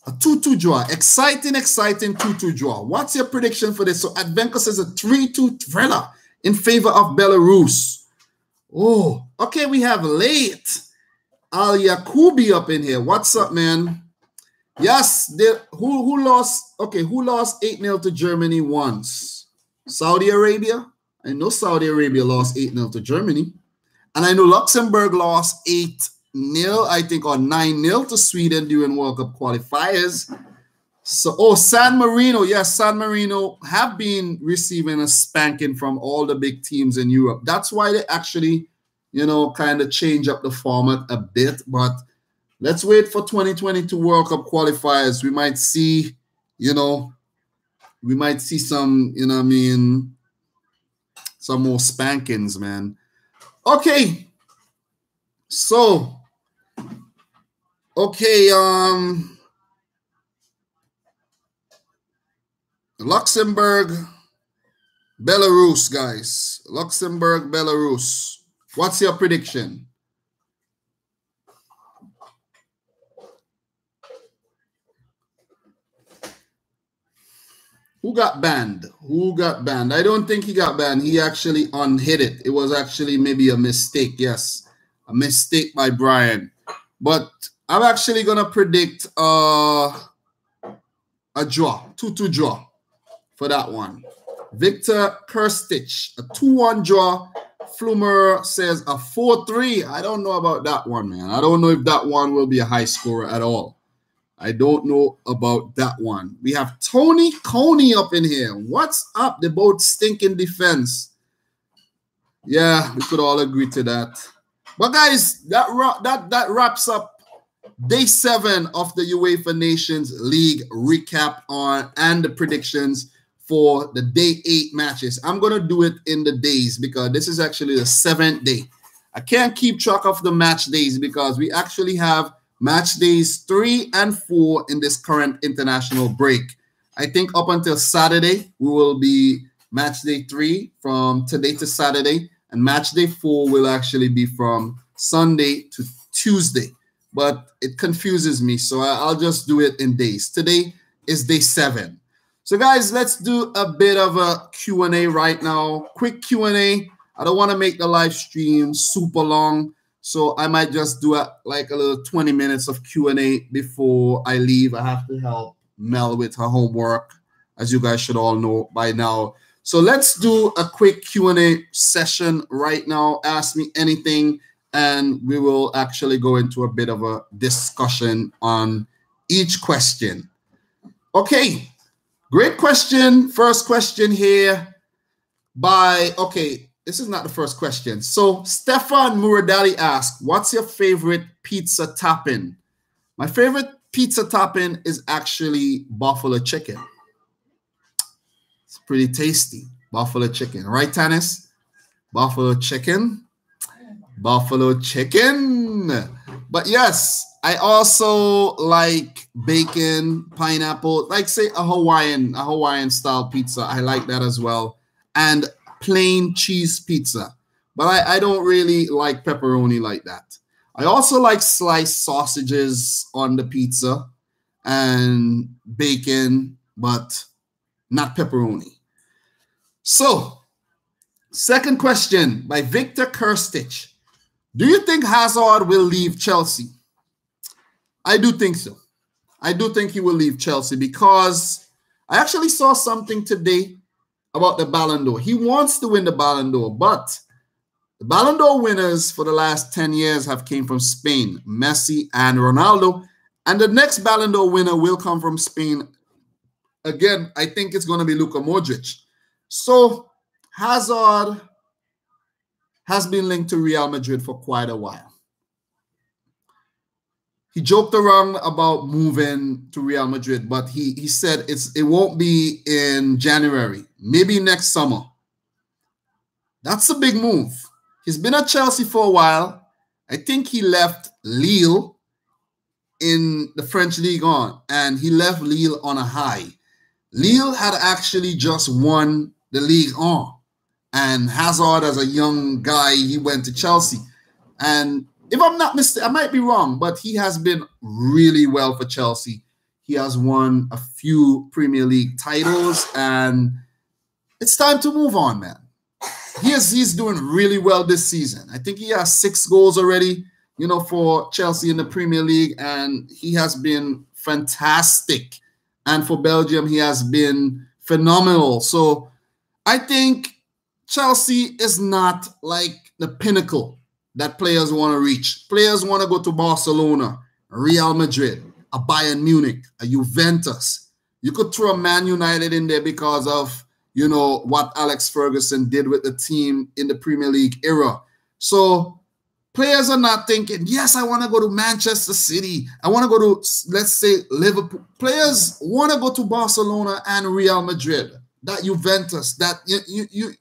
A 2-2 draw. Exciting 2-2 draw. What's your prediction for this? So Advenko says a 3-2 thriller in favor of Belarus. Oh, okay. We have late Al Yakubi up in here. What's up, man? Yes, who lost? Okay, who lost 8-0 to Germany once? Saudi Arabia. I know Saudi Arabia lost 8-0 to Germany. And I know Luxembourg lost 8-0, I think, or 9-0 to Sweden during World Cup qualifiers. So, San Marino. Yes, San Marino have been receiving a spanking from all the big teams in Europe. That's why they actually, kind of change up the format a bit. But let's wait for 2022 World Cup qualifiers. We might see, we might see some, you know what I mean, some more spankings, man. Okay. So, okay, Luxembourg, Belarus, guys. Luxembourg, Belarus. What's your prediction? Who got banned? Who got banned? I don't think he got banned. He actually unhit it. It was actually maybe a mistake. Yes, a mistake by Brian. But I'm actually going to predict a draw, 2-2 draw for that one. Victor Kirstich, a 2-1 draw. Flumer says a 4-3. I don't know about that one, man. I don't know if that one will be a high scorer at all. I don't know about that one. We have Tony Coney up in here. What's up? They're both stinking defense. Yeah, we could all agree to that. But guys, that wraps up day 7 of the UEFA Nations League recap on and the predictions for the day 8 matches. I'm going to do it in the days because this is actually the 7th day. I can't keep track of the match days because we actually have match days 3 and 4 in this current international break. I think up until Saturday, we will be match day 3 from today to Saturday, and match day 4 will actually be from Sunday to Tuesday. But it confuses me, so I'll just do it in days. Today is day 7. So guys, let's do a bit of a Q&A right now. Quick Q&A. I don't want to make the live stream super long, so I might just do like a little 20 minutes of Q&A before I leave. I have to help Mel with her homework, as you guys should all know by now. So let's do a quick Q&A session right now. Ask me anything, and we will actually go into a bit of a discussion on each question. Okay, great question. First question here by, okay, this is not the first question. So Stefan Muradali asked, what's your favorite pizza topping? My favorite pizza topping is actually buffalo chicken. It's pretty tasty. Buffalo chicken. Right, Tanis? Buffalo chicken. Buffalo chicken. But yes, I also like bacon, pineapple, like say a Hawaiian style pizza. I like that as well. And plain cheese pizza, but I don't really like pepperoni like that. I also like sliced sausages on the pizza and bacon, but not pepperoni. So, second question by Victor Kirstich. Do you think Hazard will leave Chelsea? I do think so. I do think he will leave Chelsea because I actually saw something today about the Ballon d'Or. He wants to win the Ballon d'Or, but the Ballon d'Or winners for the last 10 years have came from Spain, Messi and Ronaldo, and the next Ballon d'Or winner will come from Spain. Again, I think it's going to be Luka Modric. So Hazard has been linked to Real Madrid for quite a while. He joked around about moving to Real Madrid, but he said it won't be in January, maybe next summer. That's a big move. He's been at Chelsea for a while. I think he left Lille in the French Ligue 1, and he left Lille on a high. Lille had actually just won the Ligue 1, and Hazard, as a young guy, he went to Chelsea. And if I'm not mistaken, I might be wrong, but he has been really well for Chelsea. He has won a few Premier League titles, and it's time to move on, man. He's doing really well this season. I think he has 6 goals already, you know, for Chelsea in the Premier League, and he has been fantastic. And for Belgium, he has been phenomenal. So I think Chelsea is not like the pinnacle that players want to reach. Players want to go to Barcelona, Real Madrid, a Bayern Munich, a Juventus. You could throw a Man United in there because of, you know, what Alex Ferguson did with the team in the Premier League era. So Players are not thinking, yes, I want to go to Manchester City. I want to go to, let's say, Liverpool. Players want to go to Barcelona and Real Madrid, that Juventus, that you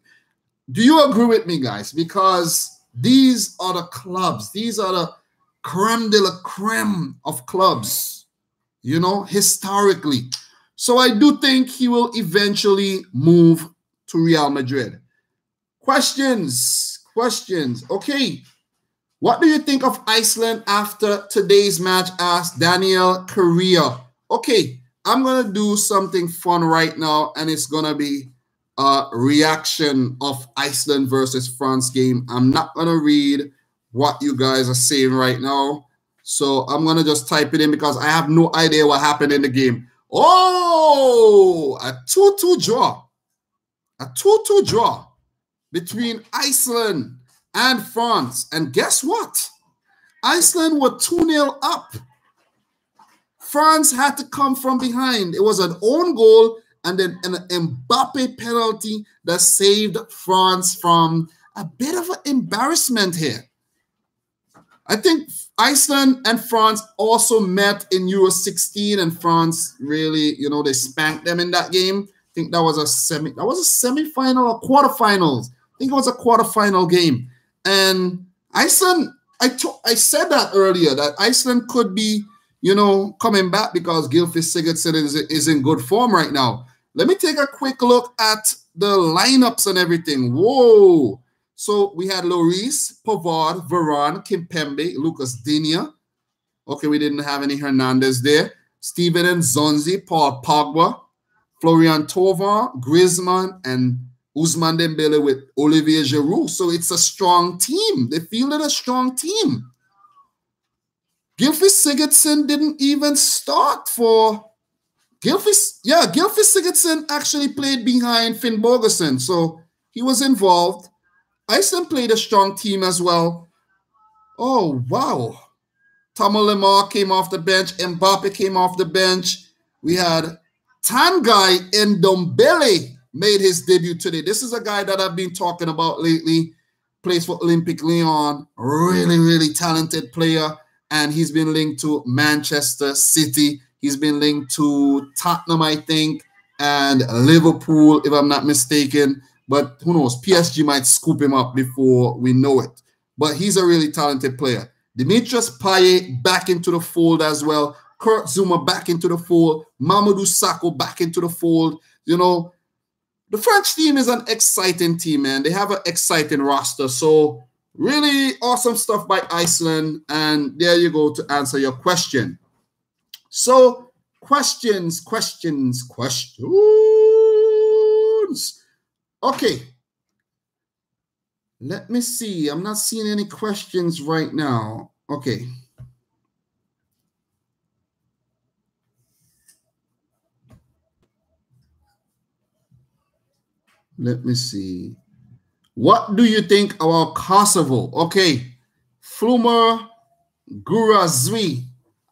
do you agree with me, guys? Because these are the clubs. These are the creme de la creme of clubs, you know, historically. So I do think he will eventually move to Real Madrid. Questions. Okay. What do you think of Iceland after today's match? Asked Daniel Correa. Okay, I'm going to do something fun right now, and it's going to be a reaction of Iceland versus France game. I'm not going to read what you guys are saying right now. So I'm going to just type it in because I have no idea what happened in the game. Oh, a 2-2 draw. A 2-2 draw between Iceland and France. And guess what? Iceland were 2-0 up. France had to come from behind. It was an own goal and then an Mbappe penalty that saved France from a bit of an embarrassment here. I think Iceland and France also met in Euro 16, and France really, you know, they spanked them in that game. I think that was a semi-final or quarterfinals. I think it was a quarterfinal game. And Iceland, I said that earlier, that Iceland could be, you know, coming back because Gylfi Sigurdsson is in good form right now. Let me take a quick look at the lineups and everything. Whoa. So we had Lloris, Pavard, Varane, Kimpembe, Lucas Digne. Okay, we didn't have any Hernandez there. Steven Nzonzi, Paul Pogba, Florian Thauvin, Griezmann, and Ousmane Dembele with Olivier Giroud. So it's a strong team. They fielded a strong team. Gylfi Sigurdsson didn't even start for Gylfi Sigurdsson actually played behind Finn Bogason, so he was involved. Iceland played a strong team as well. Oh, wow. Tomo Lemar came off the bench. Mbappe came off the bench. We had Tanguy Ndombele made his debut today. This is a guy that I've been talking about lately. Plays for Olympique Lyon. Really, really talented player. And he's been linked to Manchester City. He's been linked to Tottenham, I think, and Liverpool, if I'm not mistaken. But who knows? PSG might scoop him up before we know it. But he's a really talented player. Dimitris Payet back into the fold as well. Kurt Zuma back into the fold. Mamadou Sakho back into the fold. You know, the French team is an exciting team, man. They have an exciting roster. So really awesome stuff by Iceland. And there you go to answer your question. So questions. Okay. Let me see. I'm not seeing any questions right now. Okay. Let me see. What do you think about Kosovo? Okay. Flumer Gurazwi.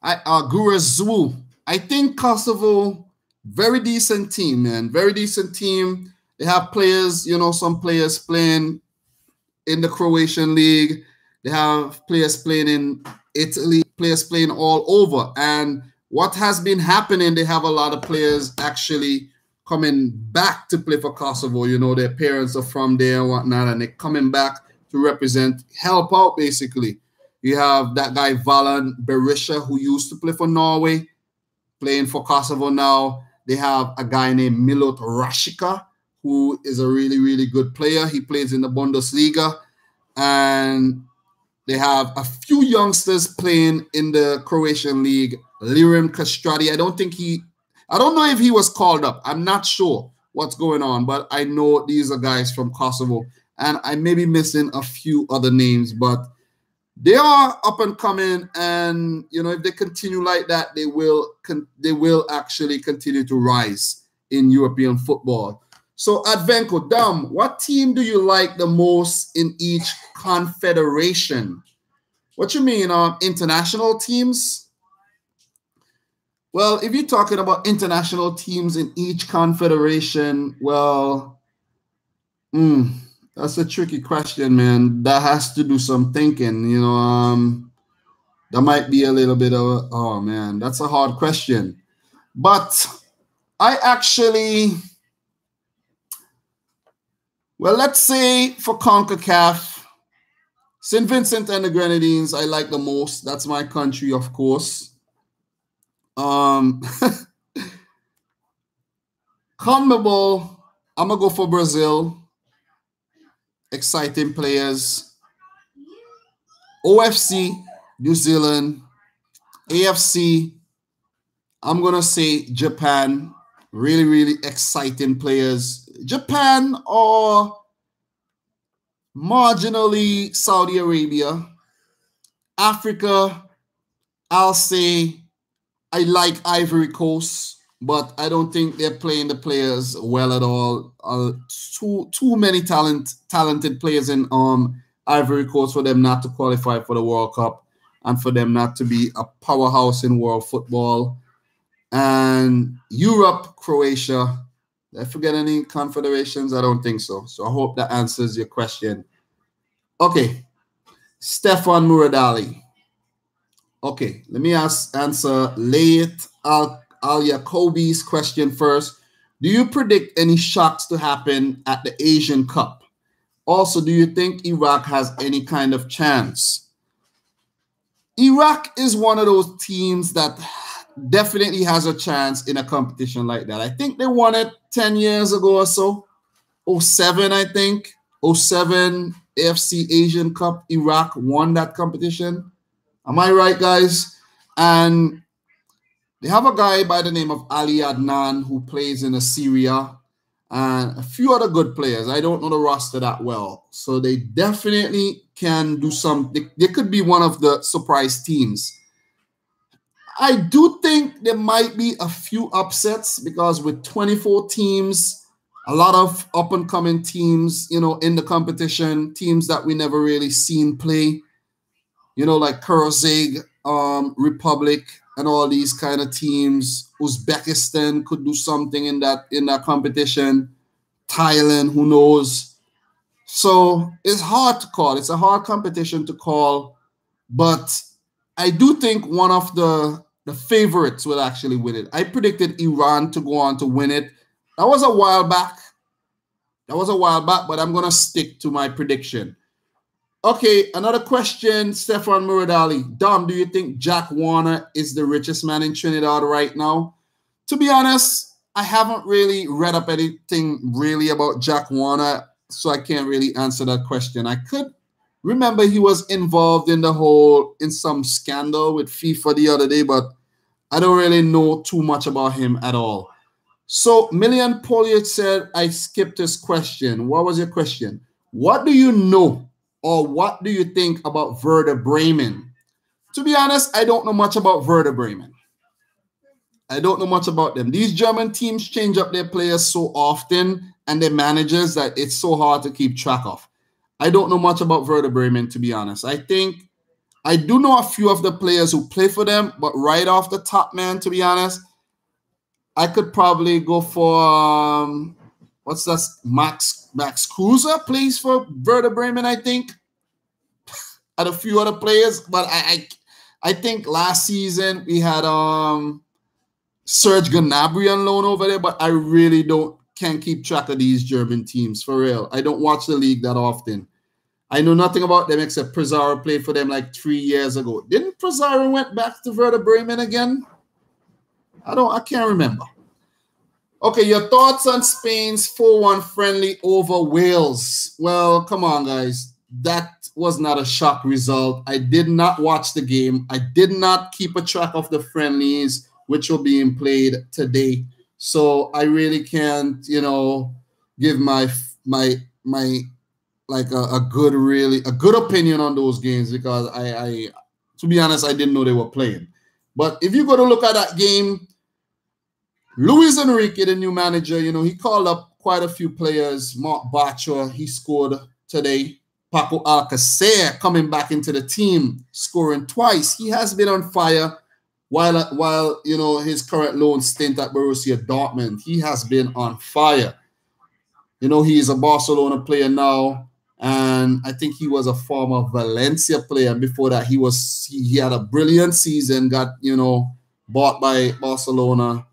Gurazwu. I think Kosovo, very decent team, man. Very decent team. They have players, you know, some players playing in the Croatian league. They have players playing in Italy, players playing all over. And what has been happening, they have a lot of players actually coming back to play for Kosovo. You know, their parents are from there and whatnot, and they're coming back to represent, help out, basically. You have that guy, Valan Berisha, who used to play for Norway, playing for Kosovo now. They have a guy named Milot Rashica, who is a really, really good player. He plays in the Bundesliga. And they have a few youngsters playing in the Croatian league. Lirim Kastrati. I don't know if he was called up. I'm not sure what's going on, but I know these are guys from Kosovo. And I may be missing a few other names, but they are up and coming. And, you know, if they continue like that, they will actually continue to rise in European football. So, Advenko, Dom, what team do you like the most in each confederation? What you mean, international teams? Well, if you're talking about international teams in each confederation, well, That's a tricky question, man. That has to do some thinking. That might be a little bit of, oh man, that's a hard question. But I actually, well, let's say for CONCACAF, St. Vincent and the Grenadines, I like the most. That's my country, of course. CONMEBOL, I'm going to go for Brazil. Exciting players. OFC, New Zealand. AFC, I'm going to say Japan. Really, really exciting players. Japan or marginally Saudi Arabia. Africa, I'll say I like Ivory Coast, but I don't think they're playing the players well at all. Too many talented players in Ivory Coast for them not to qualify for the World Cup and for them not to be a powerhouse in world football. And Europe, Croatia. Did I forget any confederations? I don't think so. So I hope that answers your question. Okay. Stefan Muradali. Okay, let me answer Layet Al-Yacobi's question first. Do you predict any shocks to happen at the Asian Cup? Also, do you think Iraq has any kind of chance? Iraq is one of those teams that definitely has a chance in a competition like that. I think they won it 10 years ago or so. 07, I think. 07 AFC Asian Cup. Iraq won that competition. Am I right, guys? And they have a guy by the name of Ali Adnan who plays in Syria and a few other good players. I don't know the roster that well. So they definitely can do something. They could be one of the surprise teams. I do think there might be a few upsets because with 24 teams, a lot of up-and-coming teams, in the competition, teams that we never really seen play, like Kyrgyz, Republic, and all these kind of teams. Uzbekistan could do something in that competition. Thailand, who knows? So it's hard to call. It's a hard competition to call, but I do think one of the favorites will actually win it. I predicted Iran to go on to win it. That was a while back. But I'm going to stick to my prediction. Okay, another question, Stefan Muradali. Dom, do you think Jack Warner is the richest man in Trinidad right now? To be honest, I haven't really read up anything really about Jack Warner, so I can't really answer that question. I could remember he was involved in some scandal with FIFA the other day, but I don't really know too much about him at all. So Million Poliot said, I skipped his question. What was your question? What do you know or what do you think about Werder Bremen? To be honest, I don't know much about Werder Bremen. I don't know much about them. These German teams change up their players so often and their managers that it's so hard to keep track of. I don't know much about Werder Bremen, to be honest. I think I do know a few of the players who play for them, but right off the top, man, to be honest, I could probably go for, what's that? Max Kruse plays for Werder Bremen, I think. And a few other players, but I think last season we had Serge Gnabry on loan over there, but I really can't keep track of these German teams, for real. I don't watch the league that often. I know nothing about them except Pizarro played for them like 3 years ago. Didn't Pizarro went back to Werder Bremen again? I can't remember. Okay, your thoughts on Spain's 4-1 friendly over Wales. Well, come on, guys. That was not a shock result. I did not watch the game. I did not keep a track of the friendlies, which were being played today. So I really can't, give my like a good opinion on those games because I to be honest, I didn't know they were playing. But if you go to look at that game, Luis Enrique, the new manager, he called up quite a few players. Mark Bartra, he scored today. Paco Alcacer coming back into the team, scoring twice. He has been on fire while his current loan stint at Borussia Dortmund. He has been on fire. You know, he's a Barcelona player now, and I think he was a former Valencia player. And before that, he had a brilliant season, got, you know, bought by Barcelona,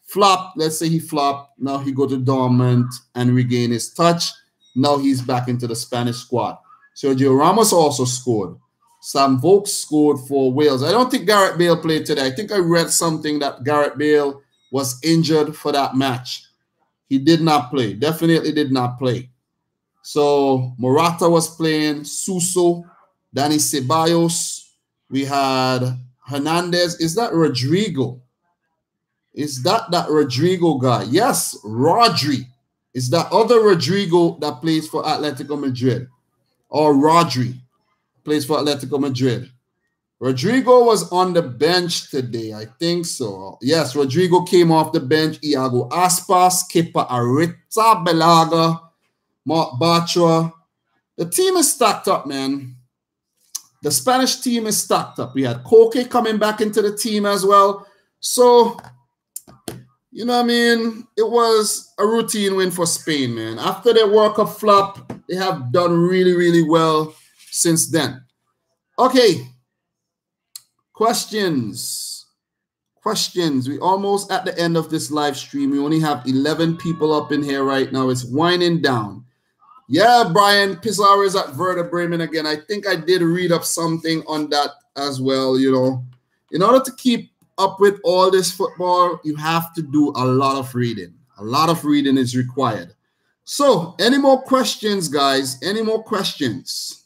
flopped. Let's say he flopped. Now he go to Dortmund and regain his touch. Now he's back into the Spanish squad. Sergio Ramos also scored. Sam Vokes scored for Wales. I don't think Gareth Bale played today. I think I read something that Gareth Bale was injured for that match. He did not play. Definitely did not play. So Morata was playing, Suso, Dani Ceballos. We had Hernandez. Is that Rodrigo? Is that Rodrigo guy? Yes, Rodri. Is that other Rodrigo that plays for Atletico Madrid? Or Rodri plays for Atletico Madrid? Rodrigo was on the bench today. I think so. Yes, Rodrigo came off the bench. Iago Aspas, Kepa Arrizabalaga, Belaga, Mark Bartra. The team is stacked up, man. The Spanish team is stacked up. We had Koke coming back into the team as well. So, you know what I mean? It was a routine win for Spain, man. After their World Cup flop, they have done really, really well since then. Okay. Questions. We almost at the end of this live stream. We only have 11 people up in here right now. It's winding down. Yeah, Brian, Pizarro is at Werder Bremen again. I think I did read up something on that as well, you know. In order to keep up with all this football, you have to do a lot of reading. A lot of reading is required. So, any more questions, guys? Any more questions?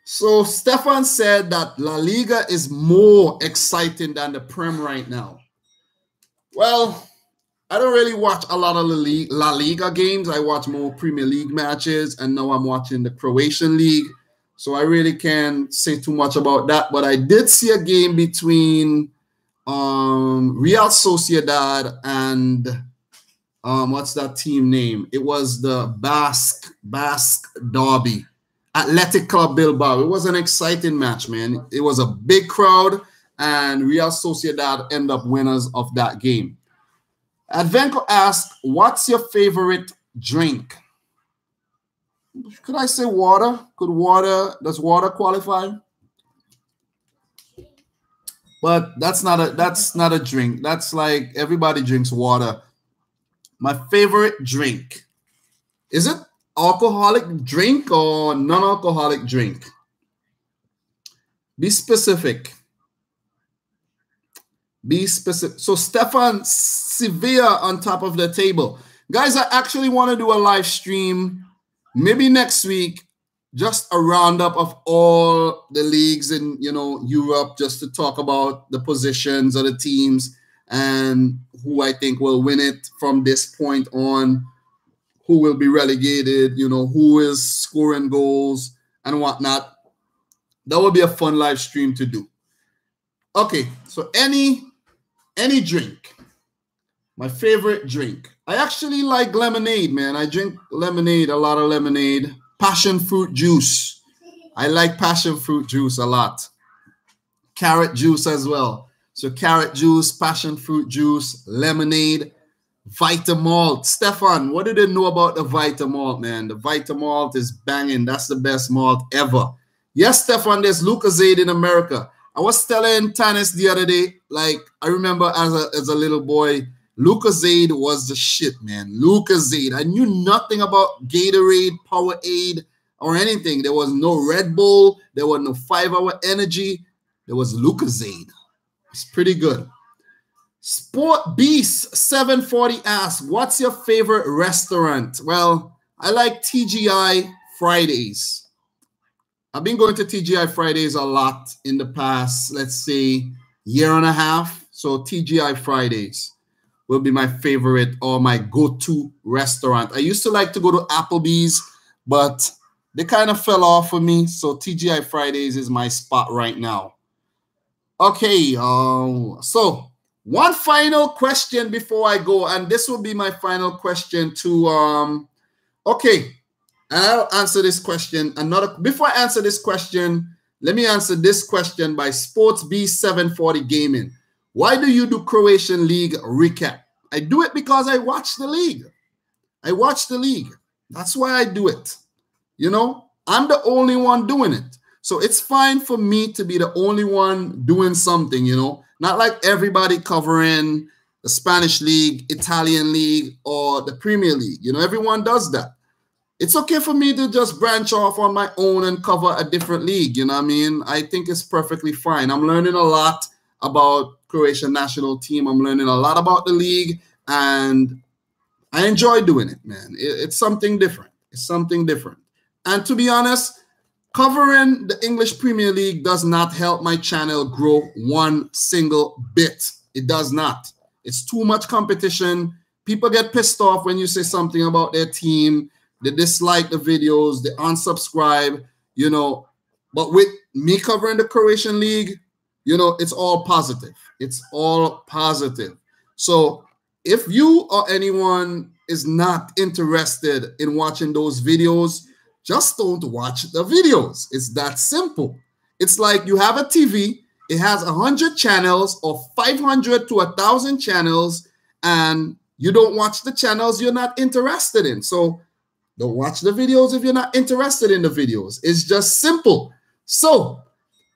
So, Stefan said that La Liga is more exciting than the Prem right now. Well, I don't really watch a lot of La Liga games. I watch more Premier League matches, and now I'm watching the Croatian League. So I really can't say too much about that. But I did see a game between Real Sociedad and what's that team name? It was the Basque Derby, Athletic Club Bilbao. It was an exciting match, man. It was a big crowd, and Real Sociedad end up winners of that game. Advenko asked, what's your favorite drink? Could I say water? Does water qualify? But that's not a drink. That's like everybody drinks water. My favorite drink. Is it alcoholic drink or non-alcoholic drink? Be specific. Be specific. So Stefan Sevilla on top of the table. Guys, I actually want to do a live stream maybe next week, just a roundup of all the leagues in, you know, Europe, just to talk about the positions of the teams and who I think will win it from this point on, who will be relegated, you know, who is scoring goals and whatnot. That would be a fun live stream to do. Okay, so any drink. My favorite drink. I actually like lemonade, man. I drink lemonade, a lot of lemonade. Passion fruit juice. I like passion fruit juice a lot. Carrot juice as well. So carrot juice, passion fruit juice, lemonade, Vitamalt. Stefan, what do they know about the Vitamalt, man? The Vitamalt is banging. That's the best malt ever. Yes, Stefan, there's Lucozade in America. I was telling Tanis the other day, like, I remember as a little boy, Lucozade was the shit, man. Lucozade. I knew nothing about Gatorade, Powerade, or anything. There was no Red Bull. There was no 5-Hour Energy. There was Lucozade. It's pretty good. Sport Beast 740 asks, what's your favorite restaurant? Well, I like TGI Fridays. I've been going to TGI Fridays a lot in the past, let's say, year and a half. So TGI Fridays will be my favorite or my go-to restaurant. I used to like to go to Applebee's, but they kind of fell off for me. So TGI Fridays is my spot right now. Okay, so one final question before I go, and this will be my final question to, okay, and I'll answer this question. Before I answer this question, let me answer this question by Sports B740 Gaming. Why do you do Croatian League recap? I do it because I watch the league. I watch the league. That's why I do it. You know, I'm the only one doing it. So it's fine for me to be the only one doing something, you know, not like everybody covering the Spanish league, Italian league, or the Premier League. You know, everyone does that. It's okay for me to just branch off on my own and cover a different league. You know what I mean? I think it's perfectly fine. I'm learning a lot about Croatian national team. I'm learning a lot about the league, and I enjoy doing it, man. It's something different. It's something different. And to be honest, covering the English Premier League does not help my channel grow one single bit. It does not. It's too much competition. People get pissed off when you say something about their team. They dislike the videos. They unsubscribe, you know. But with me covering the Croatian League, you know, it's all positive. It's all positive. So if you or anyone is not interested in watching those videos, just don't watch the videos. It's that simple. It's like you have a TV, it has 100 channels or 500 to 1,000 channels, and you don't watch the channels you're not interested in. So don't watch the videos if you're not interested in the videos. It's just simple. So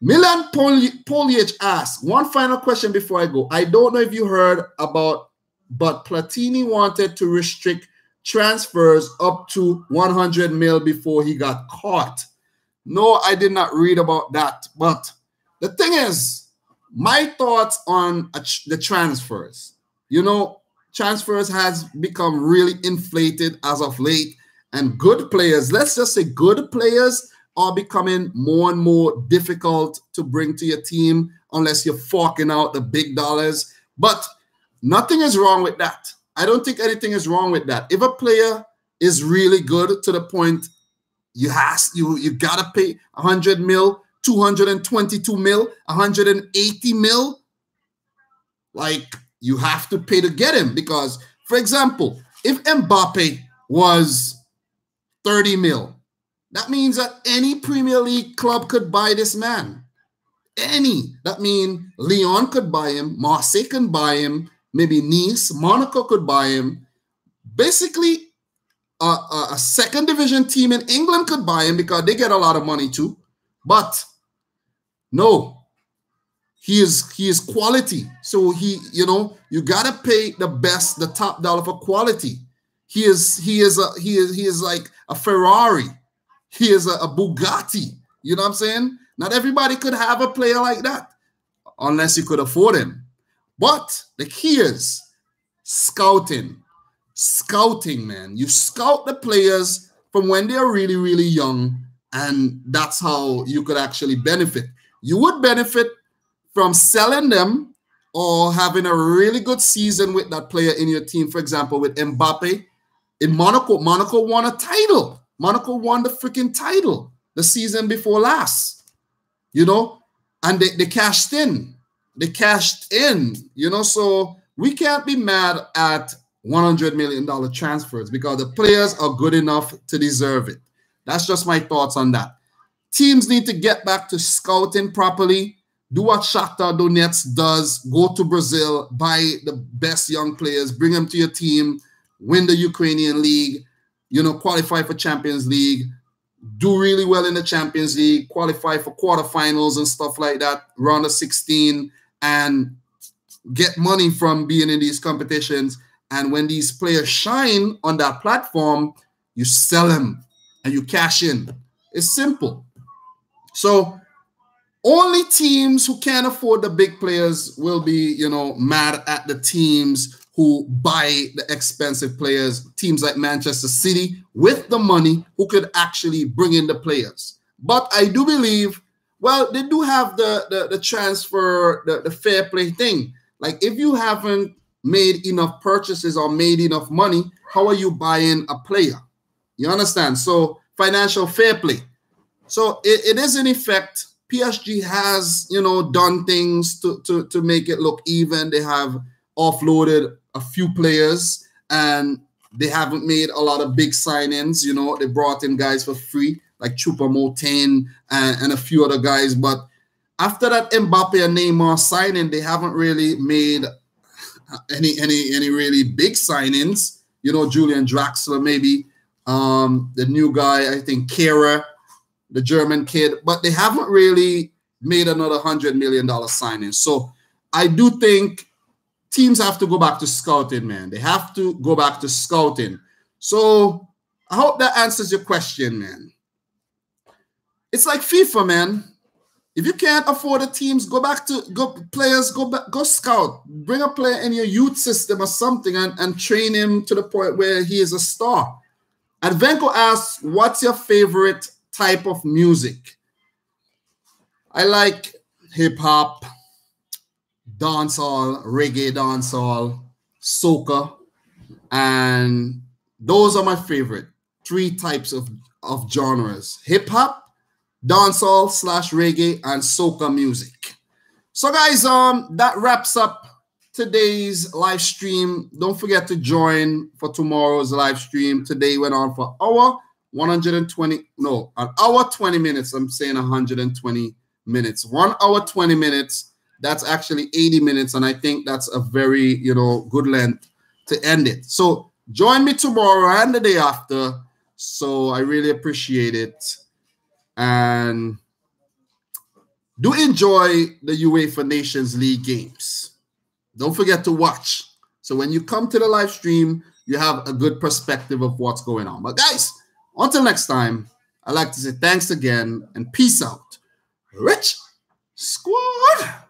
Milan Polic asks, one final question before I go. I don't know if you heard about, but Platini wanted to restrict transfers up to 100 mil before he got caught. No, I did not read about that. But the thing is, my thoughts on the transfers, you know, transfers has become really inflated as of late, and good players, let's just say good players, are becoming more and more difficult to bring to your team unless you're forking out the big dollars. But nothing is wrong with that. I don't think anything is wrong with that. If a player is really good to the point you gotta pay 100 mil, 222 mil, 180 mil, like you have to pay to get him. Because, for example, if Mbappe was 30 mil, that means that any Premier League club could buy this man. Any. That means Lyon could buy him, Marseille can buy him, maybe Nice, Monaco could buy him. Basically, a second division team in England could buy him because they get a lot of money too. But no, he is quality. So he, you know, you gotta pay the best, the top dollar for quality. He is like a Ferrari. He is a Bugatti. You know what I'm saying? Not everybody could have a player like that unless you could afford him. But the key is scouting. Scouting, man. You scout the players from when they're really, really young, and that's how you could actually benefit. You would benefit from selling them or having a really good season with that player in your team. For example, with Mbappe in Monaco. Monaco won a title. Monaco won the freaking title the season before last, you know, and they cashed in. They cashed in, you know, so we can't be mad at $100 million transfers because the players are good enough to deserve it. That's just my thoughts on that. Teams need to get back to scouting properly. Do what Shakhtar Donetsk does. Go to Brazil, buy the best young players, bring them to your team, win the Ukrainian League, you know, qualify for Champions League, do really well in the Champions League, qualify for quarterfinals and stuff like that, round of 16, and get money from being in these competitions. And when these players shine on that platform, you sell them and you cash in. It's simple. So only teams who can't afford the big players will be, you know, mad at the teams who buy the expensive players, teams like Manchester City with the money who could actually bring in the players. But I do believe, well, they do have the transfer, the fair play thing. Like if you haven't made enough purchases or made enough money, how are you buying a player? You understand? So financial fair play. So it is in effect, PSG has, you know, done things to make it look even. They have offloaded a few players and they haven't made a lot of big signings. You know, they brought in guys for free like Choupo-Moting and a few other guys. But after that Mbappe and Neymar signing, they haven't really made any really big signings. You know, Julian Draxler, maybe the new guy, I think Kehrer, the German kid, but they haven't really made another $100 million signing. So I do think teams have to go back to scouting, man. They have to go back to scouting. So I hope that answers your question, man. It's like FIFA, man. If you can't afford the teams, go scout. Bring a player in your youth system or something and train him to the point where he is a star. And Venko asks, what's your favorite type of music? I like hip-hop, dancehall, reggae dancehall, soca, and those are my favorite 3 types of genres: hip-hop, dancehall / reggae, and soca music. So guys, that wraps up today's live stream. Don't forget to join for tomorrow's live stream. Today went on for an hour 20 minutes. I'm saying 120 minutes. 1 hour 20 minutes. That's actually 80 minutes, and I think that's a very, good length to end it. So join me tomorrow and the day after. So I really appreciate it. And do enjoy the UEFA Nations League games. Don't forget to watch. So when you come to the live stream, you have a good perspective of what's going on. But guys, until next time, I'd like to say thanks again and peace out. Rich Squad!